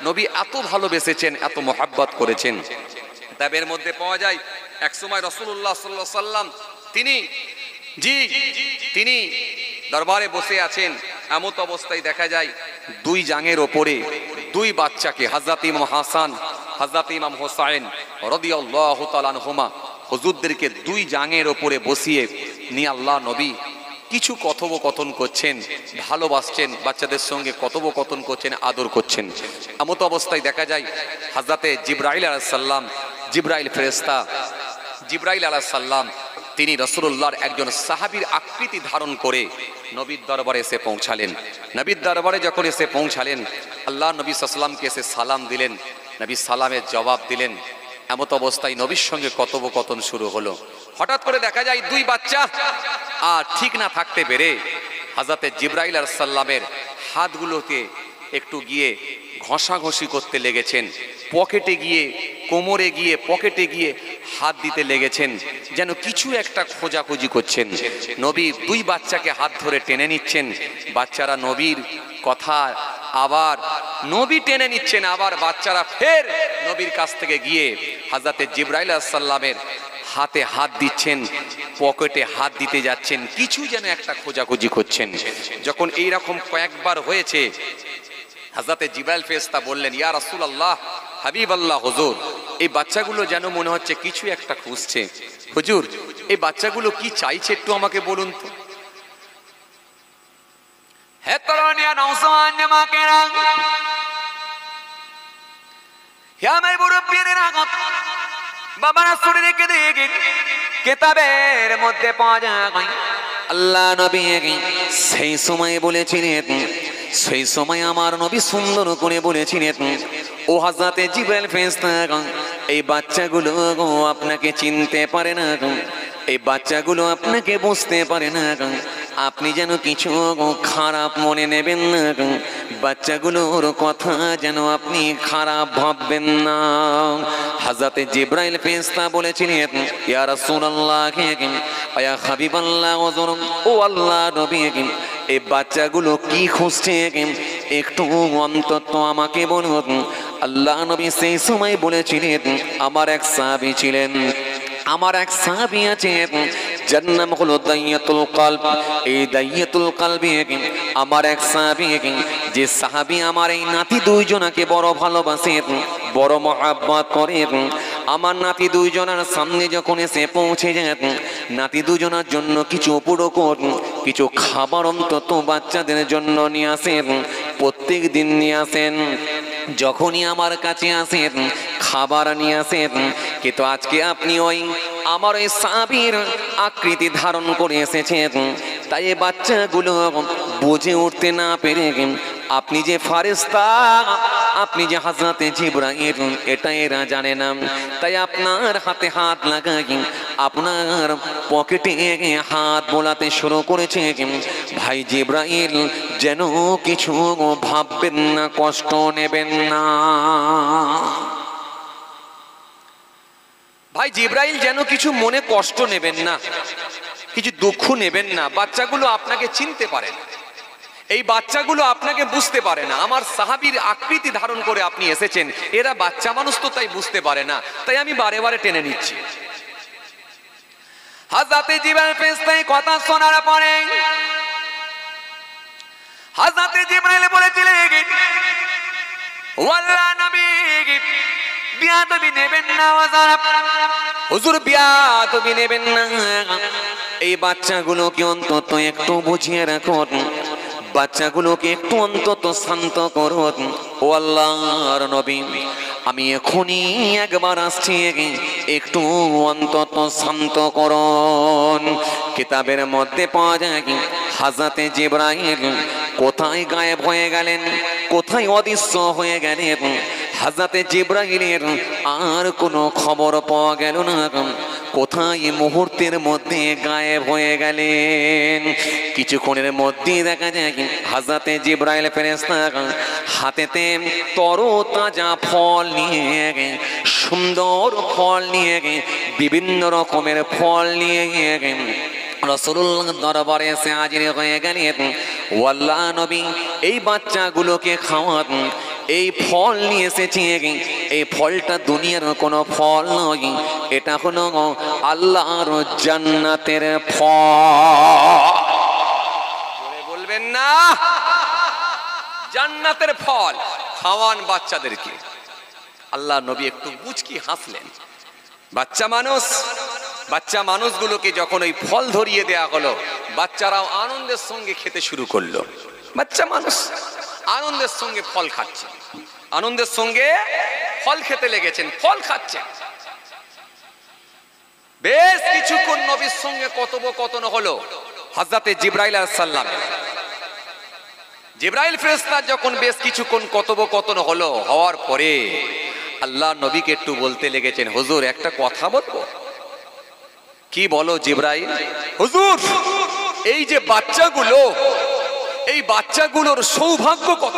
নবী এত ভালোবেসেছেন, এত মোহাব্বত করেছেন। তার মধ্যে পাওয়া যায় একসময় রাসূলুল্লাহ সাল্লাল্লাহু আলাইহি সাল্লাম তিনি দরবারে বসে আছেন। এমত অবস্থায় দেখা যায় 2 জাঙের ওপরে 2 বাচ্চাকে, হযরত ইমাম হাসান, হযরত ইমাম হোসাইন রাদিয়াল্লাহু তাআলা আনহুমা, হুজুরদেরকে 2 জাঙের ওপরে বসিয়ে নিয়ে আল্লাহ নবী কিছু কথোপকথন করছেন, ভালোবাসছেন, বাচ্চাদের সঙ্গে কথোপকথন করছেন, আদর করছেন। এমত অবস্থায় দেখা যায় হযরতে জিবরাইল আলাইহিস সালাম, জিবরাইল ফেরেশতা জিবরাইল আলাইহিস সালাম তিনি রাসূলুল্লাহর একজন সাহাবীর আকৃতি ধারণ করে নবীর দরবারে এসে পৌঁছালেন। নবীর দরবারে যখন এসে পৌঁছালেন, আল্লাহ নবী সাল্লাল্লাহু আলাইহি ওয়াসাল্লামকে এসে সালাম দিলেন। নবী সালামের জবাব দিলেন। এমত অবস্থায় নবীর সঙ্গে কথোপকথন শুরু হলো। হঠাৎ করে দেখা যায় দুই বাচ্চা আর ঠিক না থাকতে পেরে হযরতে জিবরাইল আলাইহিস সালামের হাতগুলোতে একটু গিয়ে ঘষাঘষি করতে লেগেছেন, পকেটে গিয়ে, কোমরে গিয়ে, পকেটে গিয়ে হাত দিতে লেগেছেন, যেন কিছু একটা খোঁজাখুঁজি করছেন। নবী দুই বাচ্চাকে হাত ধরে টেনে নিচ্ছেন। বাচ্চারা নবীর কথা আবার নবী টেনে নিচ্ছেন, আবার বাচ্চারা ফের নবীর কাছ থেকে গিয়ে হযরতে জিবরাইল আলাইহিস সালামের হাতে হাত দিচ্ছেন, পকেটে হাত দিতে যাচ্ছেন, কিছু যেন একটা খোঁজাখুঁজি করছেন। যখন এইরকম কয়েকবার হয়েছে, হযরতে জিবরাইল ফেরেশতা বললেন, ইয়া রাসূলুল্লাহ, হাবিবাল্লাহ, হুজুর, এই বাচ্চাগুলো যেন মনে হচ্ছে কিছু একটা খুঁজছে। হুজুর, এই বাচ্চাগুলো কি চাইছে একটু আমাকে বলুন তো। হে তরুণিয়া নওজওয়ান জামাকেরা, হে আমার মুরব্বিরা, বাবারা শুনে রেখে দেখেন, কিতাবের মধ্যে পাওয়া যায় আল্লাহ নবী সেই সময় বলেছিলেন, সেই সময় আমার নবী সুন্দর করে বলেছিলেন, ও হযরতে জিবরাইল ফেরেশতা, এই বাচ্চাগুলো আপনাকে চিনতে পারে না, এই বাচ্চাগুলো আপনাকে বুঝতে পারে না, আপনি যেন কিছু খারাপ মনে নেবেন না, বাচ্চাগুলোর কথা যেন আপনি খারাপ ভাববেন না। হযরতে জিবরাইল ফেরেশতা বলেছিলেন, ইয়া রাসূলুল্লাহ, ইয়া হাবিবাল্লাহ, হুজুর, ও আল্লাহ নবী, এই বাচ্চাগুলো কি খুঁজছে একটু অন্তত আমাকে বলুন। আল্লাহ নবী সেই সময় বলেছিলেন, আমার এক সাহাবী ছিলেন, আমার এক সাহাবী আছে, যার নাম হলো দাইয়াতুল কলব। এই দাইয়াতুল কলবে আমার এক সাহাবী, যে সাহাবী আমার এই নাতি দুইজনাকে বড় ভালোবাসে, বড় মহব্বত করে। আমার নাতি দুইজনের সামনে যখন এসে পৌঁছে যায়, নাতি দুজনের জন্য কিছু উপরকর, কিছু খাবার অন্তত বাচ্চাদের জন্য নিয়ে আসেন, প্রত্যেক দিন নিয়ে আসেন। যখনই আমার কাছে আসেন খাবার নিয়ে আসেন, কিন্তু আজকে আপনি ওই আমার ওই সাহাবীর আকৃতি ধারণ করে এসেছেন, তাই এই বাচ্চাগুলো বুঝে উঠতে না পেরে আপনি যে ফারেস্তা, আপনি যে হযরতে জিবরাইল, এটা এরা জানে না। তাই আপনার হাতে হাত লাগাই আপনার পকেটে হাত বোলাতে শুরু করেছে। ভাই জিবরাইল যেন কিছু ভাববেন না, কষ্ট নেবেন না। ভাই জিবরাইল যেন কিছু মনে কষ্ট নেবেন না, কিছু দুঃখ নেবেন না। বাচ্চাগুলো আপনাকে চিনতে পারে না, এই বাচ্চাগুলো আপনাকে বুঝতে পারে না। আমার সাহাবীর আকৃতি ধারণ করে আপনি এসেছেন, এরা বাচ্চা মানুষ তো, তাই বুঝতে পারে না, তাই আমি বারে বারে টেনে নিচ্ছি। হযরতে জিবরাইল ফেরেশতা কথা শোনার পরে হযরতে জিবরাইল বলেছিলেন, ওয়াল্লাহ নবী, বিয়াদবি নেবেন না হুজুর, বিয়াদবি নেবেন না। এই বাচ্চাগুলোকে অন্তত একটু বুঝিয়ে রাখুন, বাচ্চাগুলোকে একটু অন্তত শান্ত করুন। ও আল্লাহর নবী, আমি এখনই একবার আসছি, একটু অন্তত শান্ত করুন। কিতাবের মধ্যে পাওয়া যায় হযরতে জিবরাইল কোথায় গায়েব হয়ে গেলেন, কোথায় অদৃশ্য হয়ে গেলেন। হযরতে জিবরাইলের আর কোনো খবর পাওয়া গেল না, কোথায় মুহূর্তের মধ্যে গায়েব হয়ে গেলেন। কিছুক্ষণের মধ্যেই দেখা যায় হযরতে জিবরাইল ফেরেশতা হাতেতে তরতাজা ফল নিয়ে, সুন্দর ফল নিয়ে, বিভিন্ন রকমের ফল নিয়ে রাসূলুল্লাহ দরবারে এসে হাজির হয়ে গেলেন। ও আল্লাহ নবী, এই বাচ্চাগুলোকে খাওয়ান, এই ফল নিয়ে এসেছি, এই ফলটা দুনিয়ার কোনো ফল নয়, এটা হলো আল্লাহর জান্নাতের ফল। বলবেন না, জান্নাতের ফল খাওয়ান বাচ্চাদেরকে। আল্লাহ নবী একটু মুচকি হাসলেন। বাচ্চা মানুষগুলোকে যখন ওই ফল ধরিয়ে দেয়া হলো, বাচ্চারাও আনন্দের সঙ্গে খেতে শুরু করলো। বাচ্চা মানুষ আনন্দের সঙ্গে ফল খাচ্ছে, আনন্দের সঙ্গে ফল খেতে লেগেছেন, ফল খাচ্ছেন। বেশ কিছুক্ষণ নবীর সঙ্গে কথোপকথন হলো হযরতে জিবরাইল আলাইহিস সালাম। জিবরাইল ফেরেশতা যখন বেশ কিছুক্ষণ কথোপকথন হলো, হওয়ার পরে আল্লাহ নবীকে একটু বলতে লেগেছেন, হুজুর একটা কথা বলবো। কি বলো জিবরাইল? হুজুর এই যে বাচ্চাগুলো, এই বাচ্চাগুলোর সৌভাগ্য কত,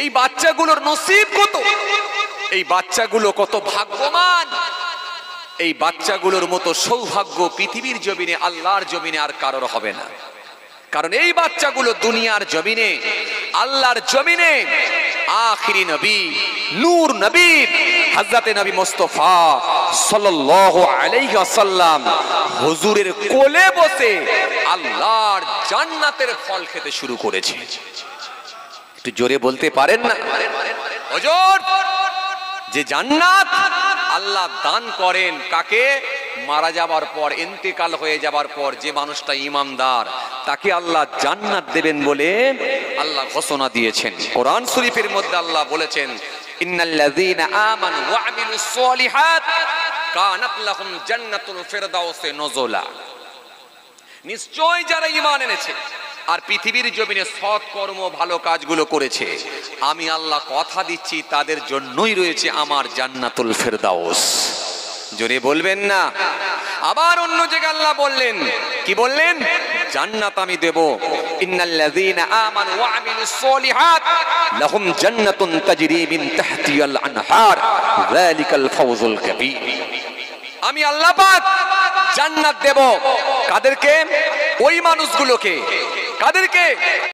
এই বাচ্চাগুলোর নসিব কত, এই বাচ্চাগুলো কত ভাগ্যবান। এই বাচ্চাগুলোর মতো সৌভাগ্য পৃথিবীর জমিনে, আল্লাহর জমিনে আর কারোর হবে না। কারণ এই বাচ্চাগুলো দুনিয়ার জমিনে, আল্লাহর জমিনে আখিরি নবী, নূর নবী হযরতে নবী মুস্তাফা সাল্লাল্লাহু আলাইহি ওয়াসাল্লাম হুজুরের কোলে বসে আল্লাহর জান্নাতের ফল খেতে শুরু করেছে। একটু জোরে বলতে পারেন না? হুজুর যে জান্নাত আল্লাহ দান করেন কাকে? মারা যাবার পর, ইন্তেকাল হয়ে যাবার পর যে মানুষটা ঈমানদার, তাকে আল্লাহ জান্নাত দেবেন বলে আল্লাহ ঘোষণা দিয়েছেন। কোরআন শরীফের মধ্যে আল্লাহ বলেছেন, ইন্নাল্লাযীনা আমানু ওয়া আমিলুস সলিহাত কানাত লাহুম জান্নাতুল ফিরদাউসে নুজুলা। নিশ্চয় যারা ঈমান এনেছে আর পৃথিবীর জমিনে সৎ কর্ম, ভালো কাজগুলো করেছে, আমি আল্লাহ কথা দিচ্ছি তাদের জন্যই রয়েছে আমার জান্নাতুল ফিরদাউস। জোরে বলবেন না? আবার অন্য জায়গায় আল্লাহ বললেন, কি বললেন? জান্নাত আমি দেব। ইন্নাল্লাযীনা আমানু ওয়া আমিলুস সলিহাত লাহুম জান্নাতুন তাজরি মিন তাহতিহাল আনহার যালিকাল ফাওজুল কাবীর। আমি আল্লাহ পাক জান্নাত দেব কাদেরকে? ওই মানুষগুলোকে। কাদেরকে?